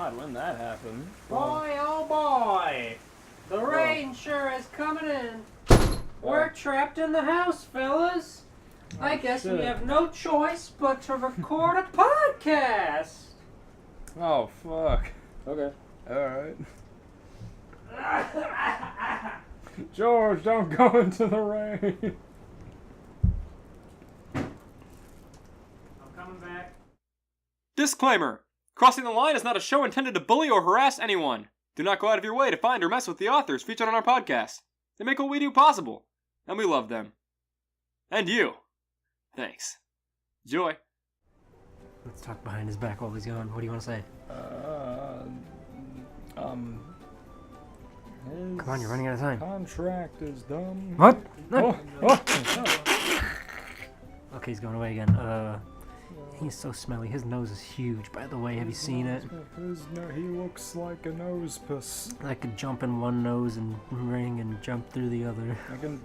God, when that happened. Boy, oh boy! The rain sure is coming in. We're trapped in the house, fellas. I guess we have no choice but to record a podcast. Oh, fuck. Okay. Alright. George, don't go into the rain. I'm coming back. Disclaimer! Crossing the Line is not a show intended to bully or harass anyone. Do not go out of your way to find or mess with the authors featured on our podcast. They make what we do possible, and we love them. And you. Thanks. Enjoy. Let's talk behind his back while he's gone. What do you want to say? Come on, you're running out of time. Contract is done. What? Oh. Okay, he's going away again. He's so smelly. His nose is huge, by the way. Have you seen it? He looks like a nose puss. I could jump in one nose and ring and jump through the other. I can...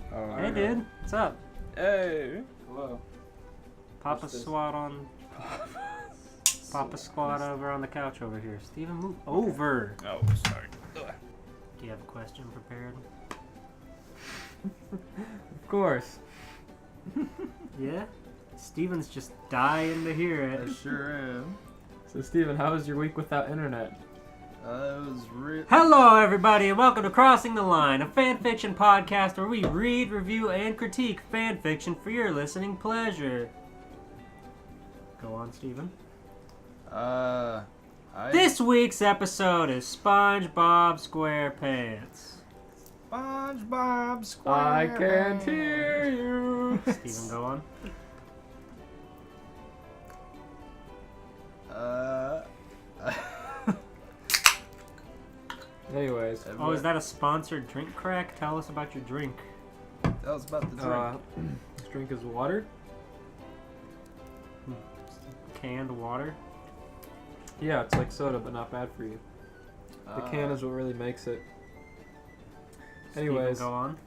Hey, dude. What's up? Hey. Hello. Papa squat on... Papa squat over on the couch over here. Steven, move over. Oh, sorry. Do you have a question prepared? Of course. Yeah? Steven's just dying to hear it. I sure am. So, Steven, how was your week without internet? It was real. Hello, everybody, and welcome to Crossing the Line, a fanfiction podcast where we read, review, and critique fanfiction for your listening pleasure. Go on, Steven. This week's episode is Spongebob Squarepants. Spongebob Squarepants. I can't hear you. Steven, go on. Anyways. Oh, is that a sponsored drink crack? Tell us about your drink. That was about the drink. This drink is water. Canned water. Yeah, it's like soda, but not bad for you. The can is what really makes it. Anyways. Steven,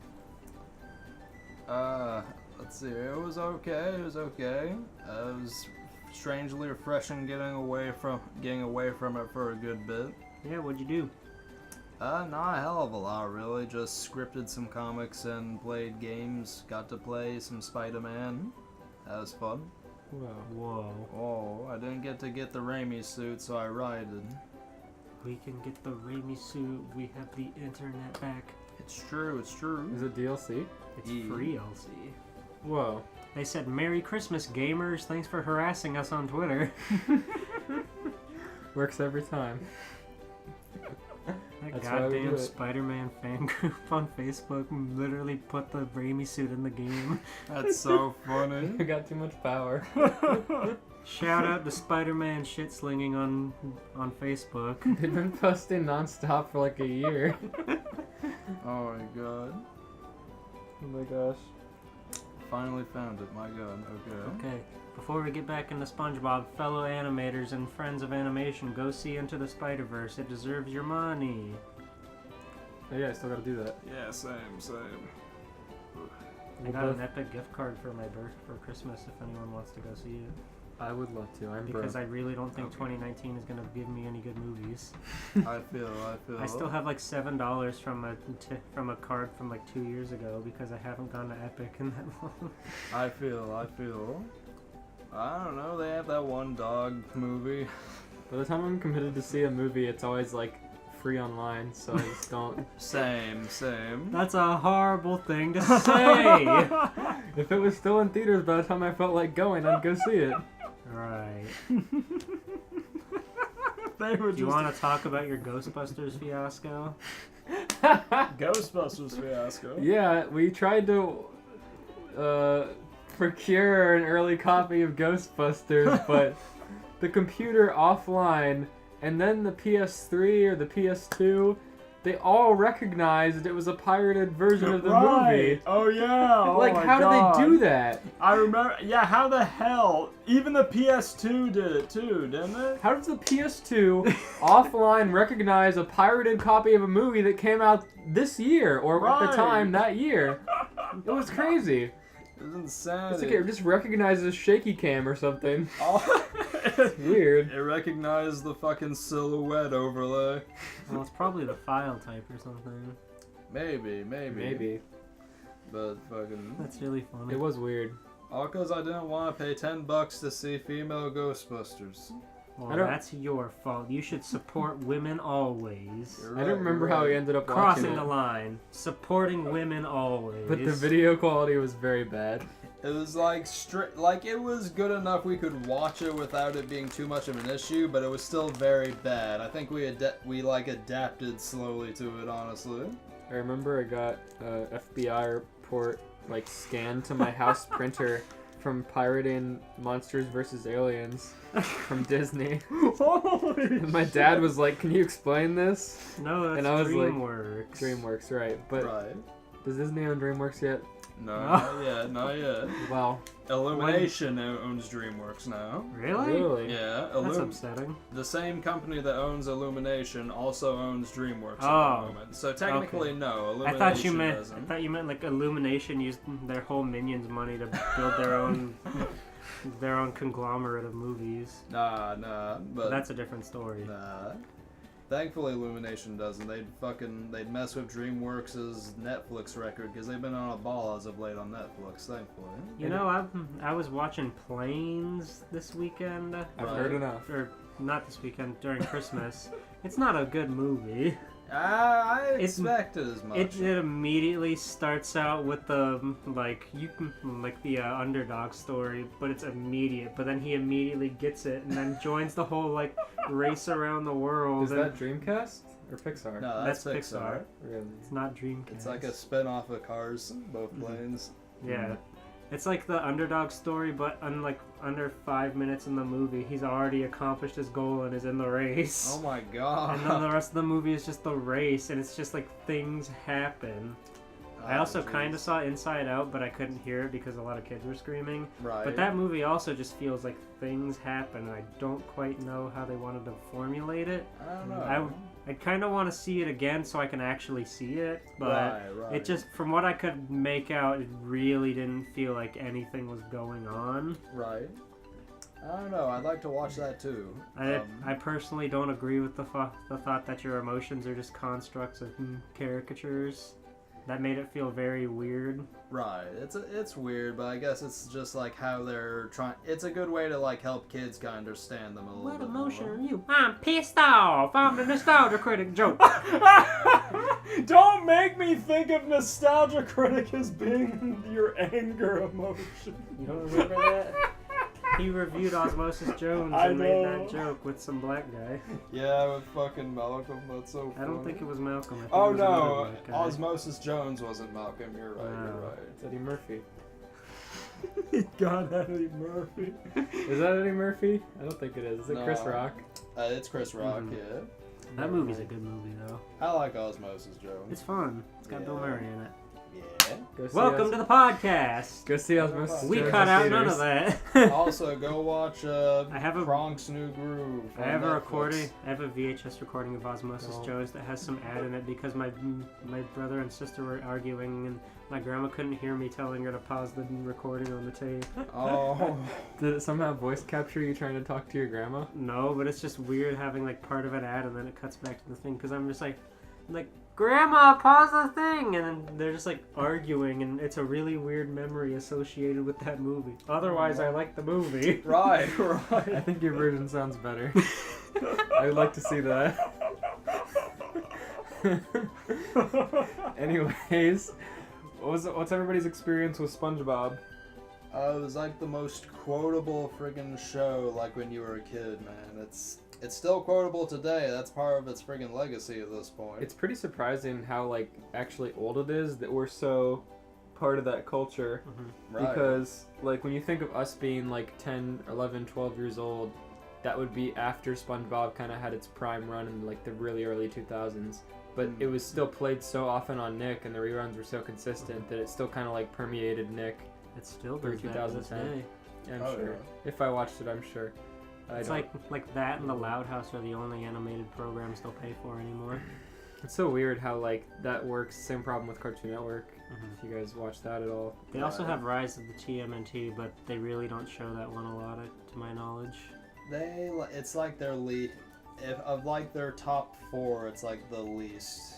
go on. Let's see. It was okay. It was strangely refreshing getting away from it for a good bit. Yeah, what'd you do? Not a hell of a lot, really. Just scripted some comics and played games. Got to play some Spider-Man. That was fun. Whoa. Oh, I didn't get to get the Raimi suit, so I righted. We can get the Raimi suit. We have the internet back. It's true, it's true. Is it DLC? It's free LC. Whoa. They said, Merry Christmas, gamers. Thanks for harassing us on Twitter. Works every time. That That's why we do goddamn it. Spider-Man fan group on Facebook literally put the Raimi suit in the game. That's so funny. You got too much power. Shout out to Spider-Man shit-slinging on Facebook. They've been posting non-stop for like a year. Oh my god. Oh my gosh. Finally found it, my god. Okay. Okay, before we get back into SpongeBob, fellow animators and friends of animation, go see Into the Spider-Verse. It deserves your money. Oh yeah, I still gotta do that. Yeah, same. I got an Epic gift card for my for Christmas if anyone wants to go see it. I would love to. I'm Because broke. I really don't think 2019 is going to give me any good movies. I feel. I still have like $7 from a card from like 2 years ago because I haven't gone to Epic in that long. I feel. I don't know, they have that one dog movie. By the time I'm committed to see a movie, it's always like free online, so I just don't. Same. That's a horrible thing to say! If it was still in theaters by the time I felt like going, I'd go see it. Right. They were Do you want to talk about your Ghostbusters fiasco? Ghostbusters fiasco. Yeah, we tried to procure an early copy of Ghostbusters, but the computer offline and then the PS3 or the PS2, they all recognized it was a pirated version of the movie. Oh yeah. Like, how do they do that? I remember. Yeah, how the hell? Even the PS2 did it too, didn't it? How does the PS2 offline recognize a pirated copy of a movie that came out this year or at the time that year? It was crazy. It's insanity. It's okay, it just recognizes shaky cam or something. Oh. It's weird. It recognized the fucking silhouette overlay. Well, it's probably the file type or something. Maybe. But fucking... That's really funny. It was weird. All because I didn't want to pay $10 to see female Ghostbusters. Well, that's your fault. You should support women always. You're I don't remember how he ended up Crossing watching the it. line. Supporting women always. But the video quality was very bad. It was like like it was good enough we could watch it without it being too much of an issue, but it was still very bad. I think we adapted slowly to it, honestly. I remember I got a FBI report like scanned to my house printer from pirating Monsters vs. Aliens from Disney. And my dad was like, "Can you explain this?" No, that's and I was DreamWorks. like, "DreamWorks, right?" But Right. does Disney own DreamWorks yet? No, not yet. Well, Illumination owns DreamWorks now. Really? Yeah, That's upsetting. the same company that owns Illumination also owns DreamWorks at Oh. the moment. So technically, no, I Illumination thought you meant like Illumination used their whole Minions money to build their own their own conglomerate of movies. Nah, but That's a different story. nah. Thankfully, Illumination doesn't. They'd mess with DreamWorks' Netflix record because they've been on a ball as of late on Netflix. Thankfully. You know, I was watching Planes this weekend. I've heard enough. Or not this weekend, during Christmas. It's not a good movie. I expected as much. It immediately starts out with the underdog story, but it's immediate. But then he immediately gets it, and then joins the whole like race around the world. Is that Dreamcast or Pixar? No, that's Pixar. Really? It's not Dreamcast. It's like a spin-off of Cars, both planes. Yeah. It's like the underdog story, but under 5 minutes in the movie, he's already accomplished his goal and is in the race. Oh my god. And then the rest of the movie is just the race, and it's just like things happen. I also kind of saw Inside Out, but I couldn't hear it because a lot of kids were screaming. Right. But that movie also just feels like things happen, and I don't quite know how they wanted to formulate it. I don't know. I kind of want to see it again so I can actually see it, but right. it just, from what I could make out, it really didn't feel like anything was going on. Right. I don't know. I'd like to watch that too. I personally don't agree with the thought that your emotions are just constructs of caricatures. That made it feel very weird. Right. It's weird, but I guess it's just like how they're trying. It's a good way to like help kids kind of understand them a little What bit emotion more. are you? I'm pissed off. I'm the nostalgia critic joke. Don't make me think of Nostalgia Critic as being your anger emotion. You don't remember that? He reviewed Osmosis Jones and made that joke with some black guy. Yeah, with fucking Malcolm. That's so funny. I don't think it was Malcolm. I think Oh it was another no, black guy. Osmosis Jones wasn't Malcolm. You're right. You're Wow. right. It's Eddie Murphy. God, Eddie Murphy. Is that Eddie Murphy? I don't think it is. Is it Chris No. Rock? It's Chris Rock. Mhm. Yeah. That movie's a good movie though. I like Osmosis Jones. It's fun. It's got Bill Yeah. Murray in it. Yeah. Go see Welcome to the podcast. Go see Osmosis We Jones cut in out none of theaters. that. Also, go watch I have a- Bronx New Groove. I on have a Netflix. recording. I have a VHS recording of Osmosis Oh. Jones that has some ad in it because my brother and sister were arguing and my grandma couldn't hear me telling her to pause the recording on the tape. Oh. Did it somehow voice capture you trying to talk to your grandma? No, but it's just weird having like part of an ad and then it cuts back to the thing because I'm just like, Grandma, pause the thing, and then they're just like arguing, and it's a really weird memory associated with that movie. Otherwise, I like the movie. Right. I think your version sounds better. I'd like to see that. Anyways, what's everybody's experience with SpongeBob? It was like the most quotable friggin' show, like when you were a kid, man. It's still quotable today. That's part of its friggin' legacy at this point. It's pretty surprising how like actually old it is that we're so part of that culture. right. Because like when you think of us being like 10, 11, 12 years old, that would be after SpongeBob kind of had its prime run in like the really early 2000s. But it was still played so often on Nick, and the reruns were so consistent that it still kind of like permeated Nick. It's still Through does that to this 2010. day. I'm Oh, sure. yeah. If I watched it, I'm sure. It's like that and the Loud House are the only animated programs they'll pay for anymore. It's so weird how like that works. Same problem with Cartoon Network. If you guys watch that at all. They also have Rise of the TMNT, but they really don't show that one a lot, to my knowledge. It's like their lead. If of like their top 4, it's like the least.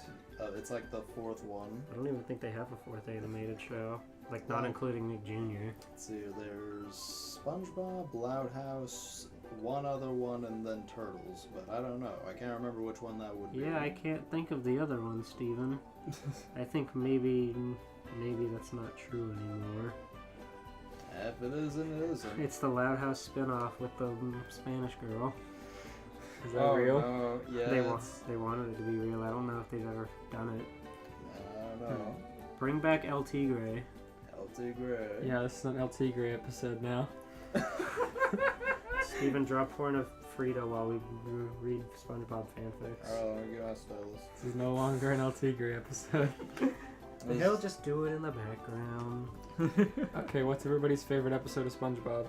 It's like the 4th one. I don't even think they have a 4th animated show. Like, not including Nick Jr. Let's see, there's SpongeBob, Loud House, one other one, and then Turtles. But I don't know. I can't remember which one that would be. Yeah, I can't think of the other one, Steven. I think maybe that's not true anymore. If it isn't, it isn't. It's the Loud House spin-off with the Spanish girl. Is that real? No. Yeah. They wanted it to be real. I don't know if they've ever done it. I don't know. Bring back LT Gray. LT Gray. Yeah, this is an LT Gray episode now. Steven, drop porn of Frida while we read SpongeBob fanfics. Alright, let me get my stylus. This is no longer an LT Gray episode. And he'll just do it in the background. Okay, what's everybody's favorite episode of SpongeBob?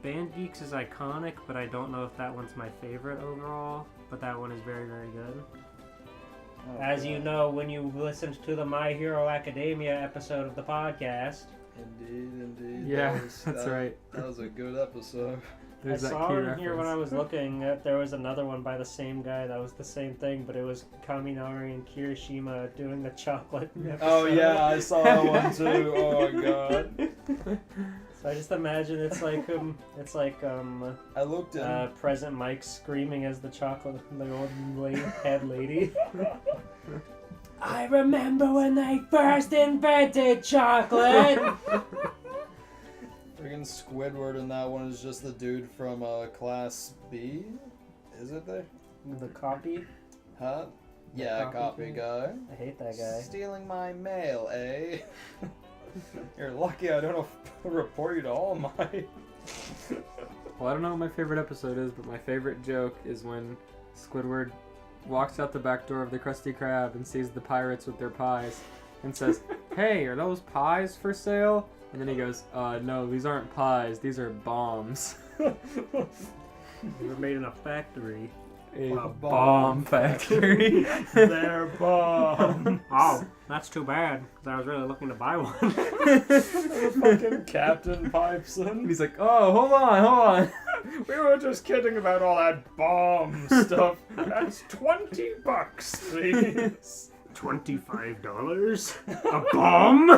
Band Geeks is iconic, but I don't know if that one's my favorite overall. But that one is very, very good. Oh, As you know, when you listened to the My Hero Academia episode of the podcast. Indeed. Yeah, that's right. That was a good episode. There's I that saw key in reference. here when I was looking that there was another one by the same guy that was the same thing, but it was Kaminari and Kirishima doing the chocolate episode. Oh yeah, I saw that one too. Oh my god. So I just imagine it's like I looked in. Present Mike screaming as the old head lady. I remember when they first invented chocolate. Friggin' Squidward in that one is just the dude from Class B. Is it there? The copy? Huh? Yeah, copy guy. I hate that guy. Stealing my mail, eh? You're lucky I don't report you to All Might. Well, I don't know what my favorite episode is, but my favorite joke is when Squidward walks out the back door of the Krusty Krab and sees the pirates with their pies and says, "Hey, are those pies for sale?" And then he goes, "No, these aren't pies, these are bombs." They were made in a factory. A bomb factory. They're bomb. Oh, that's too bad, because I was really looking to buy one. Fucking Captain pipes in. He's like, "Oh, hold on. We were just kidding about all that bomb stuff. That's $20, please. $25? A bomb?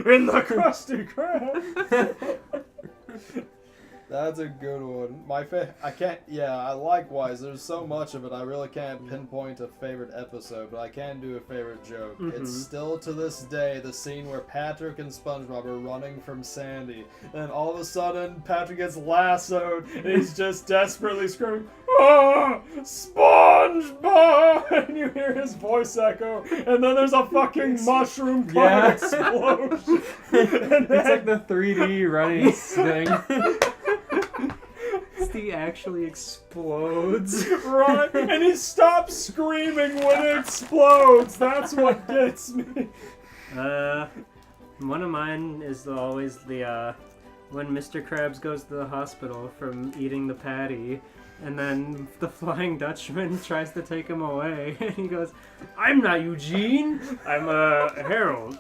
In the Krusty Krab. That's a good one. Likewise, there's so much of it, I really can't pinpoint a favorite episode, but I can do a favorite joke. Mm-hmm. It's still to this day the scene where Patrick and SpongeBob are running from Sandy, and all of a sudden Patrick gets lassoed, and he's just desperately screaming, "Oh, SpongeBob!" And you hear his voice echo, and then there's a fucking mushroom cloud explosion. It's like the 3D running thing. He actually explodes. Right, and he stops screaming when it explodes. That's what gets me. One of mine is always the when Mr. Krabs goes to the hospital from eating the patty, and then the Flying Dutchman tries to take him away, and he goes, "I'm not Eugene, I'm Harold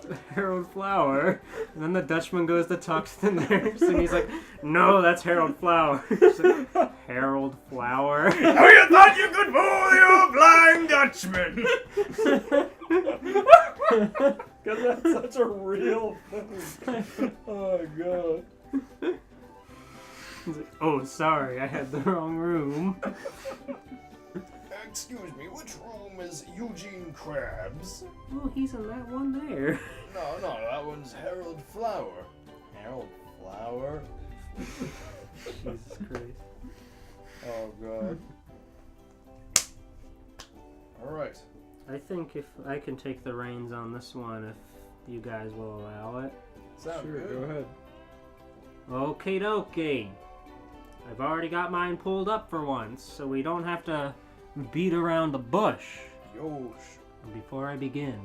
Flower." And then the Dutchman goes to talk to the nurse, and he's like, "No, that's Harold Flower." She's like, "Harold Flower?" Oh, you thought you could fool your Flying Dutchman? Because that's such a real thing. Oh, God. He's like, "Oh, sorry, I had the wrong room." Excuse me, which room is Eugene Krabs? Oh, he's in that one there. No, that one's Harold Flower. Harold Flower? Jesus Christ. Oh, God. Alright. I think if I can take the reins on this one, if you guys will allow it. Sounds Sure, good. go ahead. Okie dokie. I've already got mine pulled up for once, so we don't have to beat around the bush. Yosh. And before I begin,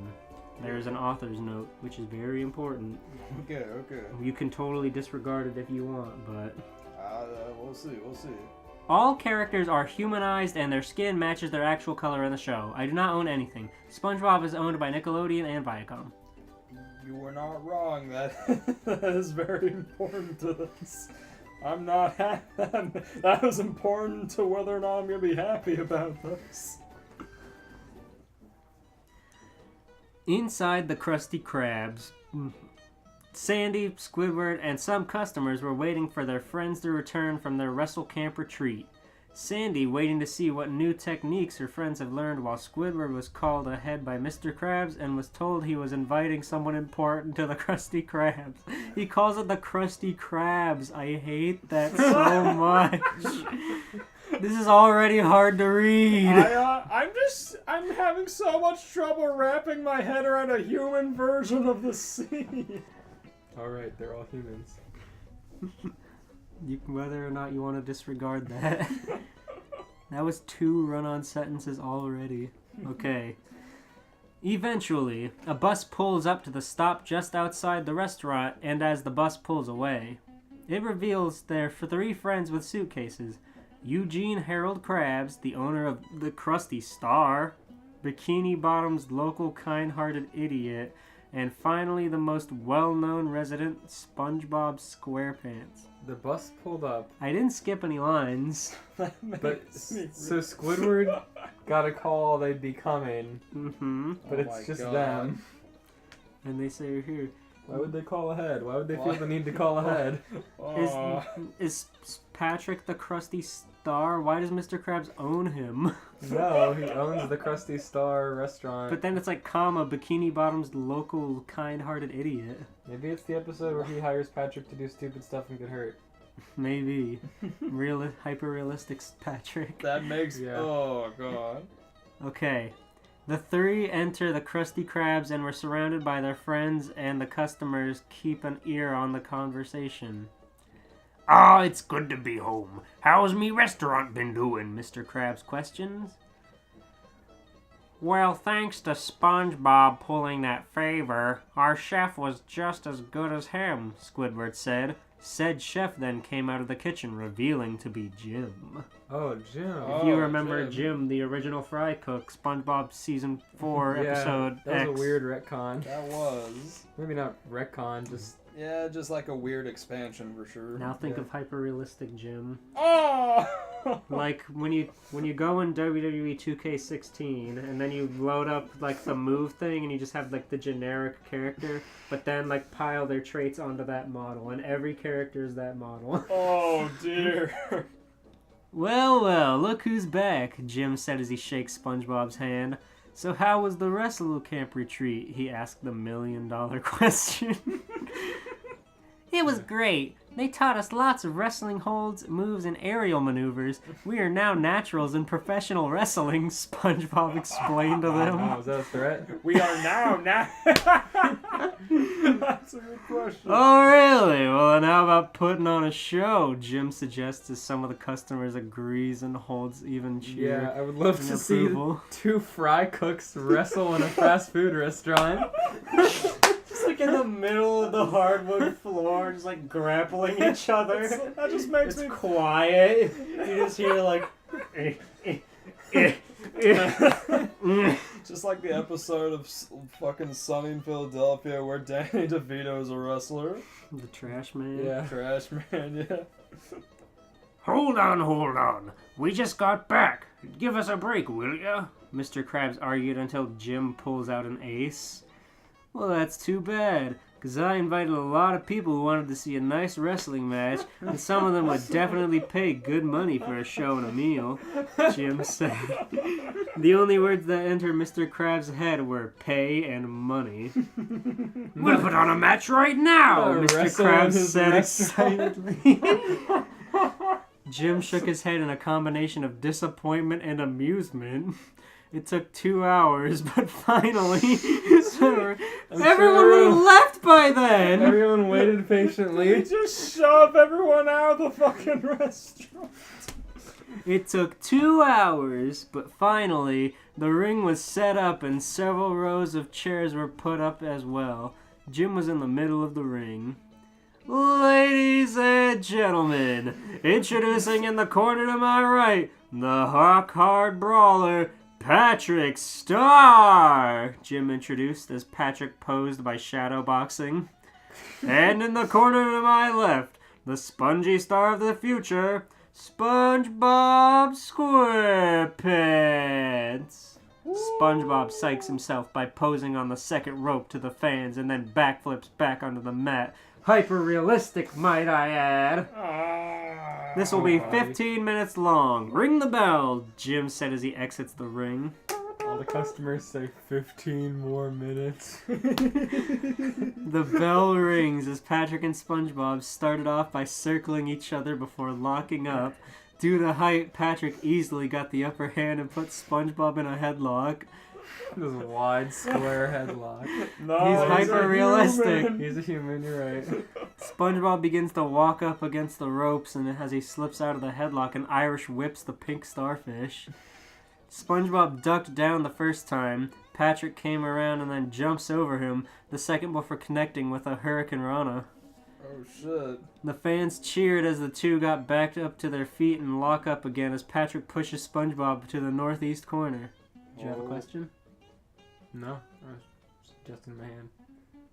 there's an author's note, which is very important. Okay. You can totally disregard it if you want, but... We'll see. All characters are humanized and their skin matches their actual color in the show. I do not own anything. SpongeBob is owned by Nickelodeon and Viacom. You were not wrong. That is very important to this. I'm not that was important to whether or not I'm gonna be happy about this. Inside the Krusty Krabs, Sandy, Squidward, and some customers were waiting for their friends to return from their Wrestle Camp retreat. Sandy waiting to see what new techniques her friends have learned, while Squidward was called ahead by Mr. Krabs and was told he was inviting someone important to the Krusty Krabs. He calls it the Krusty Krabs. I hate that so much. This is already hard to read. I'm having so much trouble wrapping my head around a human version of the scene. Alright, they're all humans. Whether or not you want to disregard that. That was 2 run-on sentences already. Okay. Eventually, a bus pulls up to the stop just outside the restaurant, and as the bus pulls away, it reveals their 3 friends with suitcases. Eugene Harold Krabs, the owner of the Krusty Star, Bikini Bottom's local kind-hearted idiot, and finally the most well-known resident, Spongebob Squarepants. The bus pulled up. I didn't skip any lines. But so Squidward got a call they'd be coming. Mm-hmm. But it's just them. And they say, here. Why would they call ahead? Why would they feel the need to call ahead? Is Patrick the Krusty Star? Why does Mr. Krabs own him? No, he owns the Krusty Star restaurant. But then it's like, Bikini Bottom's local kind-hearted idiot. Maybe it's the episode where he hires Patrick to do stupid stuff and get hurt. Maybe. Hyper-realistic Patrick. That makes... Yeah. Oh, God. Okay. The 3 enter the Krusty Krabs and were surrounded by their friends, and the customers keep an ear on the conversation. "Ah, it's good to be home. How's me restaurant been doing?" Mr. Krabs questions. "Well, thanks to SpongeBob pulling that favor, our chef was just as good as him," Squidward said. Said chef then came out of the kitchen, revealing to be Jim. Oh, Jim. If you remember Jim, the original fry cook, SpongeBob Season 4, Episode that X. was a weird retcon. That was... Maybe not retcon, just... Yeah, just like a weird expansion for sure. Now think of hyper-realistic Jim. Oh! Like when you go in WWE 2K16 and then you load up like the move thing and you just have like the generic character, but then like pile their traits onto that model, and every character is that model. Oh dear. Well, look who's back, Jim said as he shakes SpongeBob's hand. "So how was the Wrestle Camp retreat?" he asked the $1 million question. "It was great. They taught us lots of wrestling holds, moves, and aerial maneuvers. We are now naturals in professional wrestling," SpongeBob explained to them. Oh, is that a threat? We are now. That's a good question. "Oh, really? Well, then how about putting on a show?" Jim suggests as some of the customers agrees and holds even cheer. Yeah, I would love in to see approval. 2 fry cooks wrestle in a fast food restaurant. Just like in the middle of the hardwood floor, just like grappling each other. That just makes me quiet. You just hear like... just like the episode of fucking Sunny in Philadelphia where Danny DeVito is a wrestler. The trash man. Yeah. Trash man, yeah. Hold on. We just got back. Give us a break, will ya? Mr. Krabs argued until Jim pulls out an ace. "Well, that's too bad, 'cause I invited a lot of people who wanted to see a nice wrestling match, and some of them would definitely pay good money for a show and a meal," Jim said. The only words that entered Mr. Krabs' head were pay and money. "We'll put on a match right now," Mr. Krabs said excitedly. Jim shook his head in a combination of disappointment and amusement. It took 2 hours, but finally, everyone would have left by then. Everyone waited patiently. Just shove everyone out of the fucking restaurant. It took 2 hours, but finally, the ring was set up and several rows of chairs were put up as well. Jim was in the middle of the ring. Ladies and gentlemen, introducing in the corner to my right, the Hawk Hard Brawler, Patrick Starr! Jim introduced as Patrick posed by shadowboxing. And in the corner to my left, the spongy star of the future, Spongebob Squarepants! SpongeBob psychs himself by posing on the second rope to the fans and then backflips back onto the mat. Hyper-realistic, might I add. This will be 15 minutes long. Ring the bell, Jim said as he exits the ring. All the customers say 15 more minutes. The bell rings as Patrick and SpongeBob started off by circling each other before locking up. Due to height, Patrick easily got the upper hand and put SpongeBob in a headlock. This wide, square headlock. No, He's hyper-realistic. He's a human, you're right. SpongeBob begins to walk up against the ropes, and as he slips out of the headlock, an Irish whips the pink starfish. SpongeBob ducked down the first time. Patrick came around and then jumps over him, the second before connecting with a Hurricane Rana. Oh shit. The fans cheered as the two got back up to their feet and lock up again as Patrick pushes SpongeBob to the northeast corner. Do you have a question? No, I was just in my hand.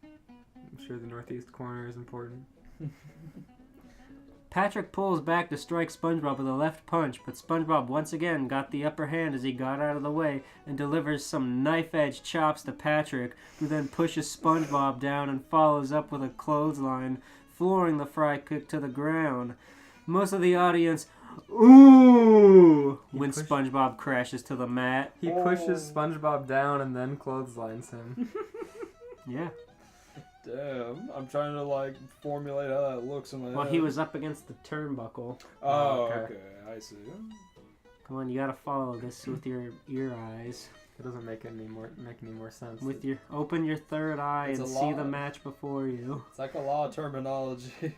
I'm sure the northeast corner is important. Patrick pulls back to strike SpongeBob with a left punch, but SpongeBob once again got the upper hand as he got out of the way and delivers some knife-edge chops to Patrick, who then pushes SpongeBob down and follows up with a clothesline, flooring the fry cook to the ground. Most of the audience, ooh, when SpongeBob crashes to the mat. He pushes SpongeBob down and then clotheslines him. Yeah. Damn, I'm trying to formulate how that looks in my head. Well, he was up against the turnbuckle. Oh, Okay. okay, I see. Come on, you gotta follow this with your ear eyes. It doesn't make any more sense. With your open your third eye It's and a see the lot. match before you. It's like a lot of terminology.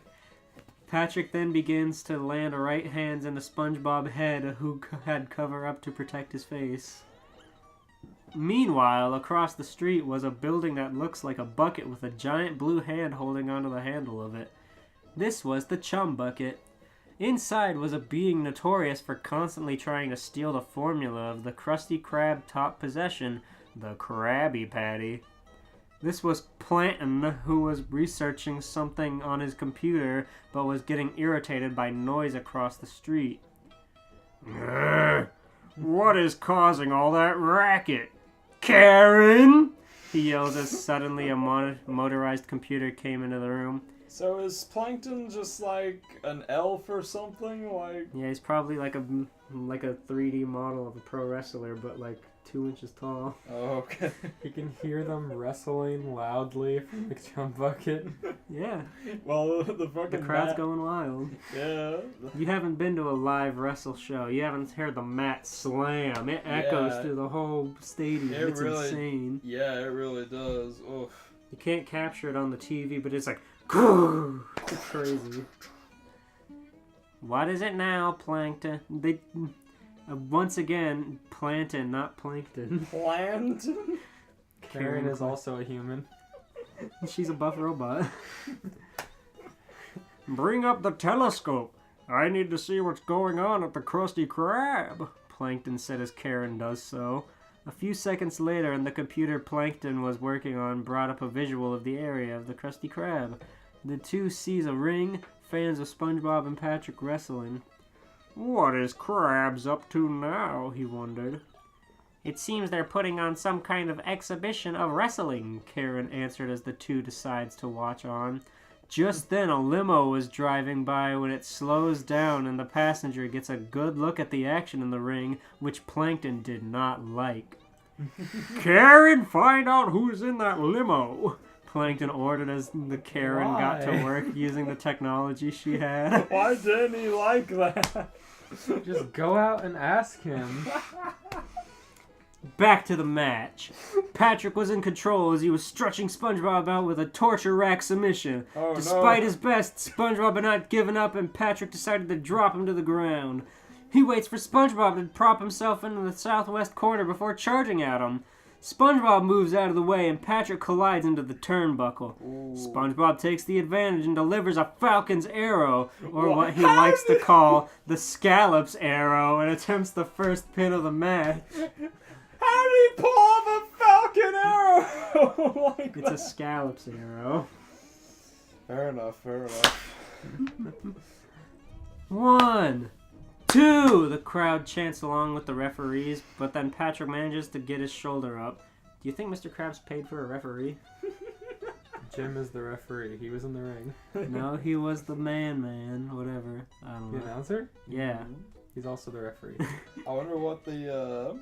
Patrick then begins to land right hands into SpongeBob's head, who had cover up to protect his face. Meanwhile, across the street was a building that looks like a bucket with a giant blue hand holding onto the handle of it. This was the Chum Bucket. Inside was a being notorious for constantly trying to steal the formula of the Krusty Krab top possession, the Krabby Patty. This was Plantain, who was researching something on his computer, but was getting irritated by noise across the street. What is causing all that racket? Karen! He yells as suddenly a motorized computer came into the room. So is Plankton just like an elf or something? Yeah, he's probably like a 3D model of a pro wrestler, but 2 inches tall. Oh, okay. He can hear them wrestling loudly from the Chum Bucket. Yeah, Well, the fucking the crowd's mat- going wild. Yeah. You haven't been to a live wrestle show. You haven't heard the mat slam. It echoes Yeah. through the whole stadium. It It's really- insane. Yeah, it really does. Oof. You can't capture it on the TV, but it's like, it's crazy. What is it now, Plankton? They, once again, Plantain, not Plankton. Plankton? Karen is also a human. She's a buff robot. Bring up the telescope. I need to see what's going on at the Krusty Krab, Plankton said as Karen does so. A few seconds later, and the computer Plankton was working on brought up a visual of the area of the Krusty Krab. The two sees a ring, fans of SpongeBob and Patrick wrestling. What is Krabs up to now, he wondered. It seems they're putting on some kind of exhibition of wrestling, Karen answered as the two decides to watch on. Just then, a limo was driving by when it slows down and the passenger gets a good look at the action in the ring, which Plankton did not like. Karen, find out who's in that limo, Plankton ordered as the Karen got to Why? work using the technology she had. Why didn't he like that? Just go out and ask him. Back to the match. Patrick was in control as he was stretching SpongeBob out with a torture rack submission. Oh, Despite no. his best, SpongeBob had not given up and Patrick decided to drop him to the ground. He waits for SpongeBob to prop himself into the southwest corner before charging at him. SpongeBob moves out of the way and Patrick collides into the turnbuckle. Ooh. SpongeBob takes the advantage and delivers a Falcon's arrow, or what he likes to call the Scallops arrow, and attempts the first pin of the match. How did he pull off a falcon arrow? Like It's a Scallops arrow. Fair enough, fair enough. 1, 2, the crowd chants along with the referees, but then Patrick manages to get his shoulder up. Do you think Mr. Krabs paid for a referee? Jim is the referee. He was in the ring. No, he was the man, whatever. I don't The know. announcer? Yeah. He's also the referee. I wonder what the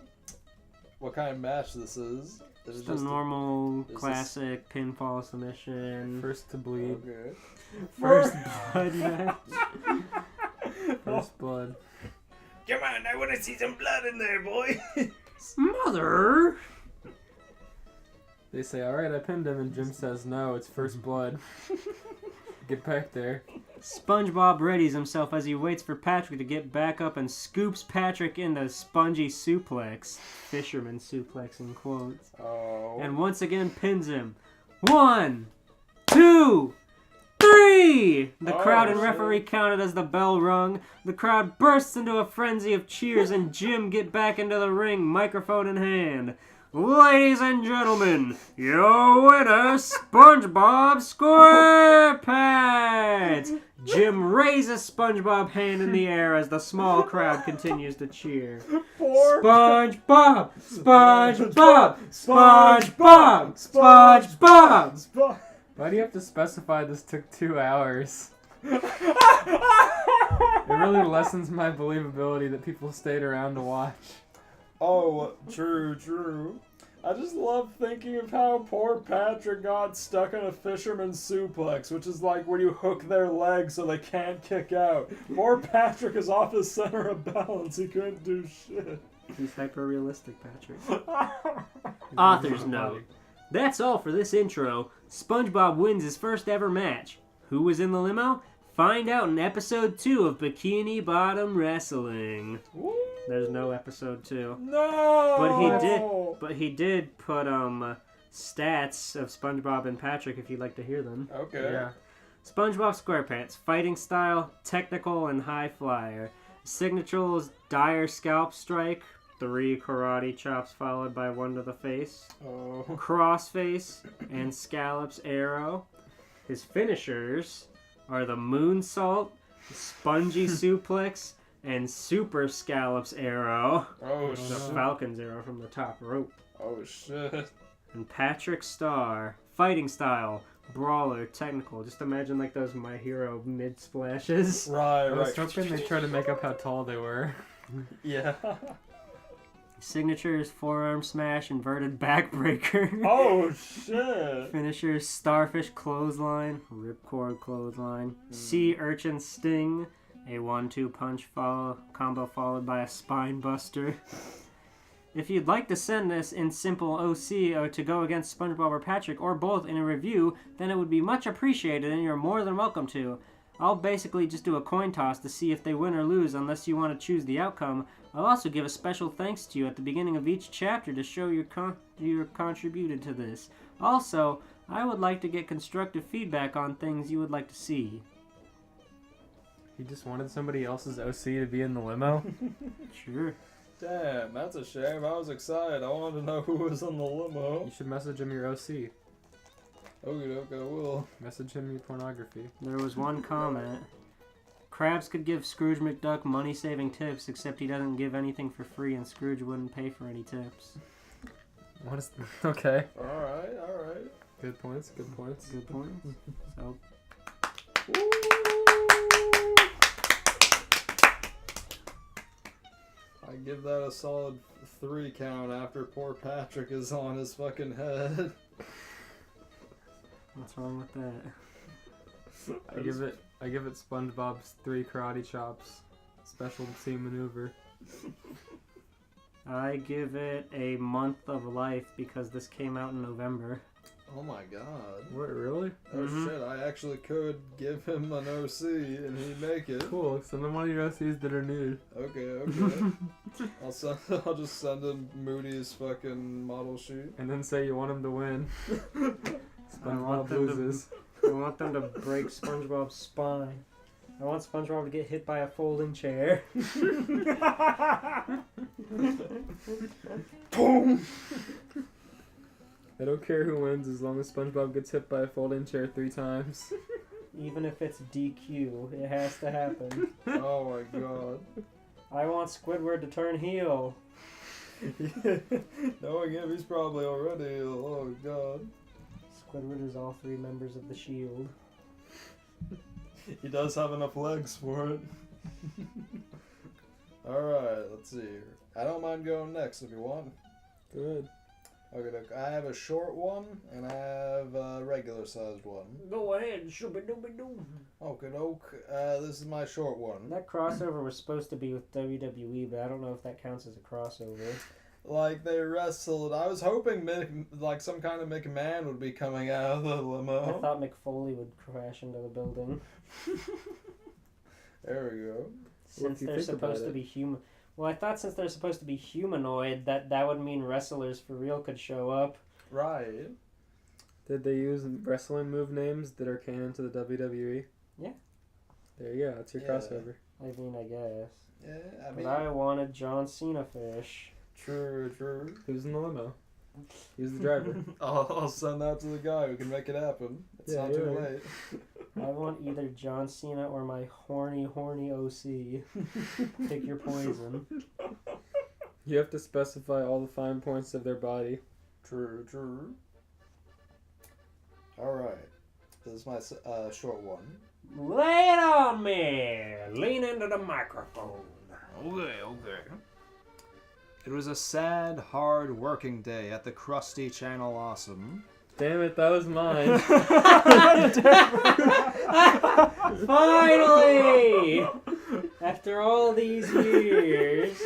what kind of match this is. Is Just it a normal, this- classic pinfall submission. First to bleed. Okay. First blood match. First blood. Come on, I want to see some blood in there, boy. Mother! They say, alright, I pinned him, and Jim says, no, it's first blood. Get back there. SpongeBob readies himself as he waits for Patrick to get back up and scoops Patrick into spongy suplex. Fisherman suplex in quotes. Oh. And once again pins him. 1, 2, 3! The crowd and shit. referee counted as the bell rung. The crowd bursts into a frenzy of cheers and Jim get back into the ring, microphone in hand. Ladies and gentlemen, your winner, SpongeBob Squarepants! Jim raises SpongeBob hand in the air as the small crowd continues to cheer. SpongeBob! SpongeBob! SpongeBob! SpongeBob! Why do you have to specify this took 2 hours? It really lessens my believability that people stayed around to watch. Oh, true. I just love thinking of how poor Patrick got stuck in a fisherman's suplex, which is like when you hook their legs so they can't kick out. Poor Patrick is off his center of balance. He couldn't do shit. He's hyper-realistic, Patrick. Author's note. That's all for this intro. SpongeBob wins his first ever match. Who was in the limo? Find out in episode 2 of Bikini Bottom Wrestling. Woo. There's no episode 2. No! But he did put stats of SpongeBob and Patrick if you'd like to hear them. Okay. Yeah. SpongeBob Squarepants, fighting style, technical and high flyer. Signature is dire scalp strike, 3 karate chops followed by 1 to the face. Oh. Crossface and Scallops arrow. His finishers are the moonsault, spongy suplex, and super Scallops arrow. Oh, The shit. Falcon's arrow from the top rope. Oh, shit. And Patrick Star, fighting style, brawler, technical. Just imagine like those My Hero mid splashes. Right, I was right. hoping they try to make up how tall they were. Yeah. Signature is forearm smash, inverted backbreaker. Oh, shit. Finishers starfish clothesline, ripcord clothesline, sea urchin sting, a 1-2 punch combo followed by a spine buster. If you'd like to send this in simple OC or to go against SpongeBob or Patrick or both in a review, then it would be much appreciated and you're more than welcome to. I'll basically just do a coin toss to see if they win or lose unless you want to choose the outcome. I'll also give a special thanks to you at the beginning of each chapter to show you're contributed to this. Also, I would like to get constructive feedback on things you would like to see. He just wanted somebody else's OC to be in the limo? Sure. Damn, that's a shame. I was excited. I wanted to know who was on the limo. You should message him your OC. Okay, I will. Message him your pornography. There was one comment. Krabs could give Scrooge McDuck money-saving tips, except he doesn't give anything for free and Scrooge wouldn't pay for any tips. What is... Okay. Alright. Good points, good points. Good point. So, Woo! I give that a solid 3 count after poor Patrick is on his fucking head. what's wrong with that? I give it SpongeBob's 3 karate chops. Special team maneuver. I give it a month of life because this came out in November. Oh my god. What, really? Oh shit, I actually could give him an OC and he'd make it. Cool, send him one of your OCs that are nude. Okay. I'll just send him Moody's fucking model sheet. And then say you want him to win. I want SpongeBob them to- loses. I want them to break SpongeBob's spine. I want SpongeBob to get hit by a folding chair. Boom! I don't care who wins as long as SpongeBob gets hit by a folding chair 3 times. Even if it's DQ, it has to happen. Oh my god. I want Squidward to turn heel. Knowing him, he's probably already. Oh god. Squidward is all 3 members of the Shield. He does have enough legs for it. Alright, let's see here. I don't mind going next if you want. Good. Okay, look, I have a short one and I have a regular sized one. Go ahead, shooby-dooby-doo. Okay, doke. This is my short one. That crossover was supposed to be with WWE, but I don't know if that counts as a crossover. Like, they wrestled. I was hoping some kind of McMahon would be coming out of the I limo. thought McFoley would crash into the building. There we go. Since do you they're think about supposed to it? be human. Well, I thought since they're supposed to be humanoid, that would mean wrestlers for real could show up. Right. Did they use wrestling move names that are canon to the WWE? Yeah. There you go. That's your Yeah. crossover. I mean, I guess. Yeah, I But mean, I wanted John Cena fish. true. Who's in the limo? He was the driver. I'll send that to the guy who can make it happen. It's Yeah, not too you're right. late. I want either John Cena or my horny OC. Pick your poison. You have to specify all the fine points of their body. True. Alright. This is my short one. Lay it on me! Lean into the microphone. Okay. It was a sad, hard working day at the Krusty Channel Awesome. Damn it, that was mine. Finally! After all these years.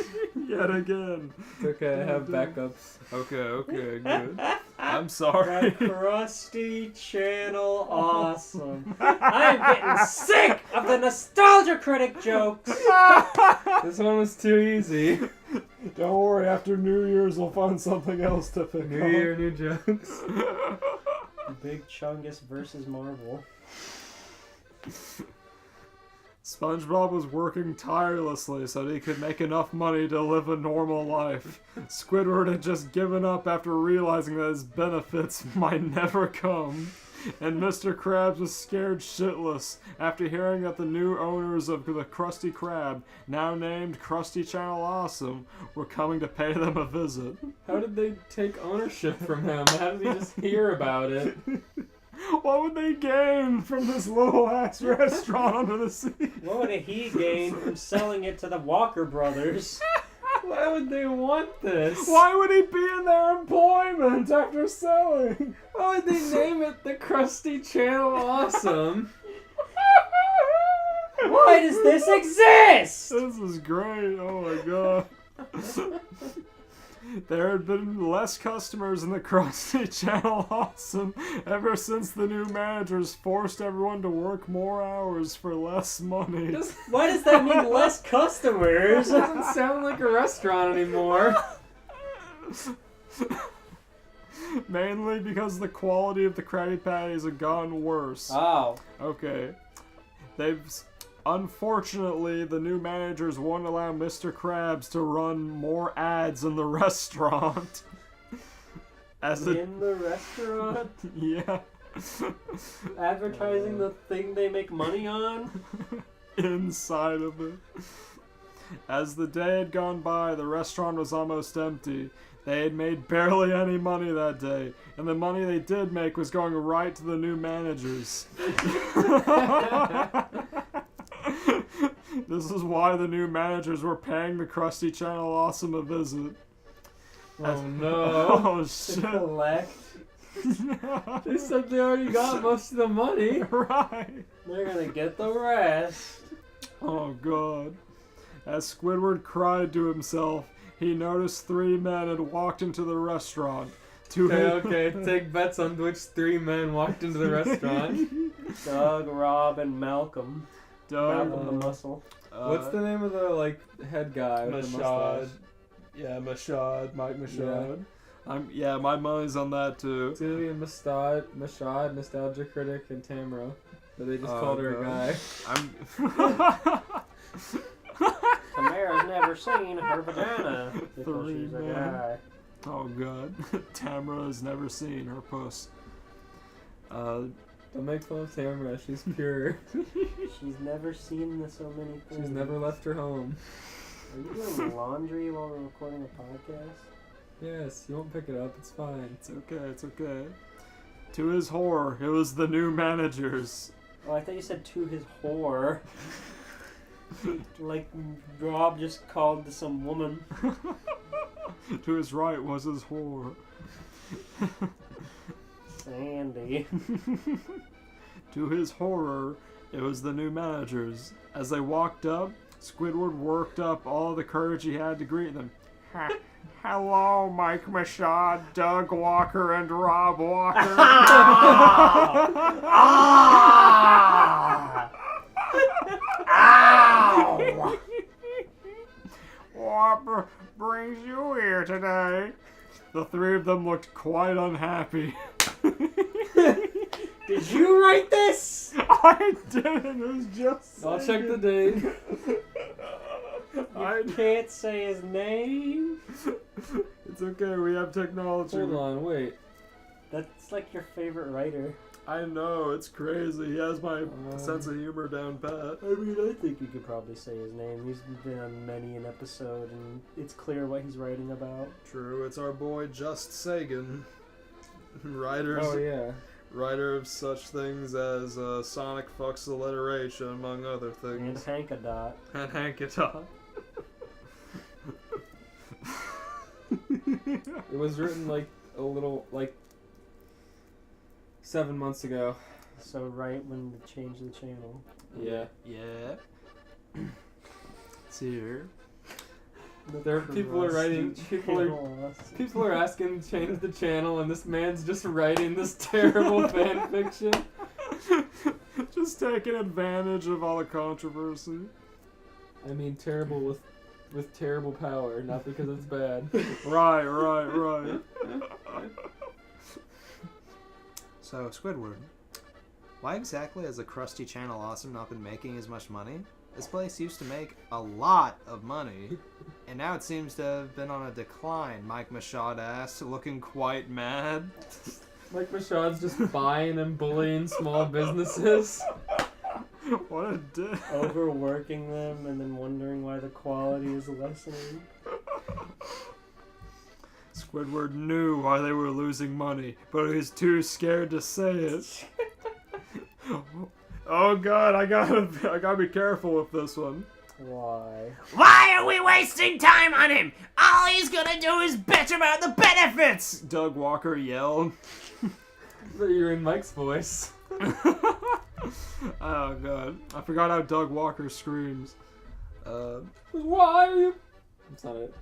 Yet again. It's okay, I have backups. Okay, good. I'm The sorry. Krusty Channel Awesome. I'm getting sick of the Nostalgia Critic jokes. This one was too easy. Don't worry, after New Year's we'll find something else to pick New year, new jokes. Big Chungus versus Marvel. SpongeBob was working tirelessly so that he could make enough money to live a normal life. Squidward had just given up after realizing that his benefits might never come. And Mr. Krabs was scared shitless after hearing that the new owners of the Krusty Krab, now named Krusty Channel Awesome, were coming to pay them a visit. How did they take ownership from him? How did he just hear about it? What would they gain from this little ass restaurant under the sea? What would he gain from selling it to the Walker brothers? Why would they want this? Why would he be in their employment after selling? Why would they name it the Krusty Channel Awesome? Why does this exist? This is great. Oh my god. There had been less customers in the Krusty Channel Awesome ever since the new managers forced everyone to work more hours for less money. Why does that mean less customers? It doesn't sound like a restaurant anymore. Mainly because the quality of the Krabby Patties had gotten worse. Oh. Okay. Unfortunately, the new managers won't allow Mr. Krabs to run more ads in the restaurant. In the restaurant? Yeah. Advertising the thing they make money on? Inside of it. As the day had gone by, the restaurant was almost empty. They had made barely any money that day, and the money they did make was going right to the new managers. This is why the new managers were paying the Krusty Channel Awesome a visit. Oh no. Oh To shit. collect. They said they already got most of the money. Right. They're gonna get the rest. Oh god. As Squidward cried to himself, he noticed 3 men had walked into the restaurant. Okay. Take bets on which 3 men walked into the restaurant. Doug, Rob, and Malcolm. Malcolm the Muscle. What's the name of the head guy with the mustache? Yeah, Mashad. Mike Mashad. Yeah. My money's on that too. Celia Mashad, Nostalgia Critic, and Tamra. But they just called her a guy. Tamara's never seen her vagina because she's a guy. Oh god. Tamara has never seen her puss. Don't make fun of Tamara, she's pure. She's never seen so many things. She's never left her home. Are you doing laundry while we're recording a podcast? Yes, you won't pick it up, it's fine. It's okay. To his horror, it was the new managers. Oh, I thought you said to his whore. Like Rob just called to some woman. To his right was his whore. Sandy. To his horror, it was the new managers. As they walked up, Squidward worked up all the courage he had to greet them. Hello, Mike Mashad, Doug Walker, and Rob Walker. Ow! What brings you here today? The 3 of them looked quite unhappy. Did you write this? I didn't, it was just I'll check the date. I can't say his name. It's okay, we have technology. Hold on, wait. That's like your favorite writer. I know, it's crazy. He has my sense of humor down pat. I mean, I think you could probably say his name. He's been on many an episode, and it's clear what he's writing about. True, it's our boy Just Sagan. Oh, yeah. Writer of such things as Sonic Fucks Alliteration, among other And things. Hankadot. And Hankadot. It was written a little 7 months ago. So right when they changed the channel. Yeah. Yeah. It's here. People are asking to change the channel, and this man's just writing this terrible fan fiction. Just taking advantage of all the controversy. I mean, terrible with terrible power, not because it's bad. Right. So, Squidward, why exactly has the Krusty Channel Awesome not been making as much money? This place used to make a lot of money, and now it seems to have been on a decline, Mike Mashad asked, looking quite mad. Mike Mashad's just buying and bullying small businesses. What a dick. Overworking them and then wondering why the quality is lessening. Squidward knew why they were losing money, but he was too scared to say it. Oh god, I gotta be careful with this one. Why? Why are we wasting time on him? All he's gonna do is bitch about the benefits! Doug Walker yelled. But you're in Mike's voice. Oh god, I forgot how Doug Walker screams. Why are you? That's not it.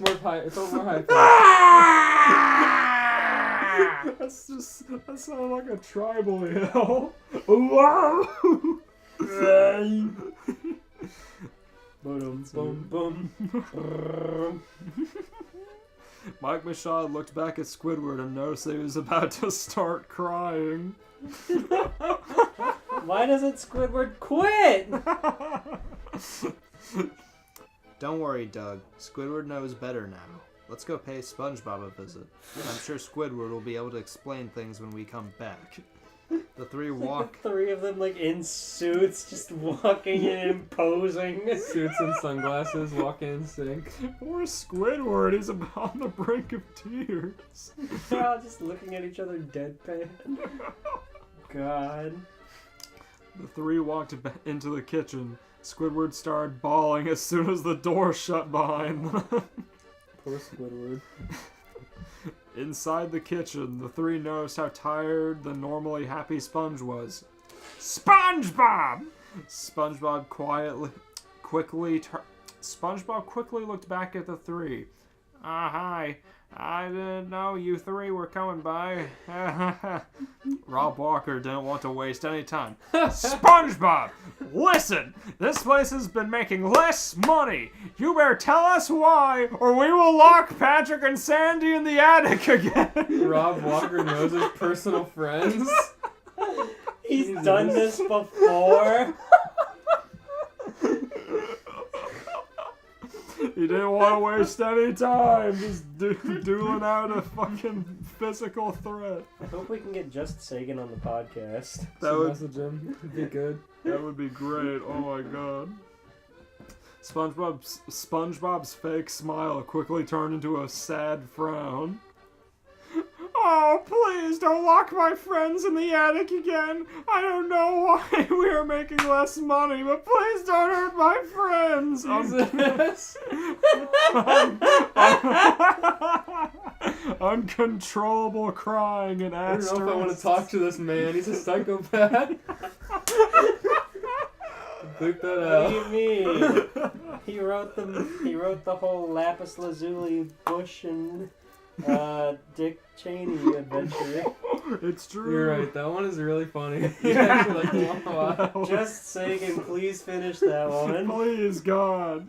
It's more high. That sounds like a tribal yell. Wow! Boom, boom. Mike Mashad looked back at Squidward and noticed that he was about to start crying. Why doesn't Squidward quit? Don't worry, Doug. Squidward knows better now. Let's go pay Spongebob a visit. I'm sure Squidward will be able to explain things when we come back. The 3 walk... The 3 of them in suits, just walking in and posing. Suits and sunglasses, walk in sync. Poor Squidward, he's on the brink of tears. They're all just looking at each other deadpan. God. The 3 walked into the kitchen. Squidward started bawling as soon as the door shut behind them. Poor Squidward. Inside the kitchen, the 3 noticed how tired the normally happy Sponge was. SpongeBob! SpongeBob quickly looked back at the 3. Hi. I didn't know you three were coming by. Rob Walker didn't want to waste any time. SpongeBob, listen! This place has been making less money. You better tell us why, or we will lock Patrick and Sandy in the attic again. Rob Walker knows his personal friends. He's Jesus. done this before. He didn't want to waste any time just dueling out a fucking physical threat. I hope we can get Just Sagan on the podcast. That would, Message him. It'd be good. that would be great. Oh my god. SpongeBob's fake smile quickly turned into a sad frown. Oh, please don't lock my friends in the attic again. I don't know why we are making less money, but please don't hurt my friends. Jesus. Uncontrollable crying and I don't asterisks. know if I want to talk to this man. He's a psychopath. Bleep that What out. do you mean? He wrote the whole lapis lazuli Bush and Dick Cheney adventure. It's true. You're right. That one is really funny. Yeah. Like, wow. Just Sagan, please finish that one. Please, God.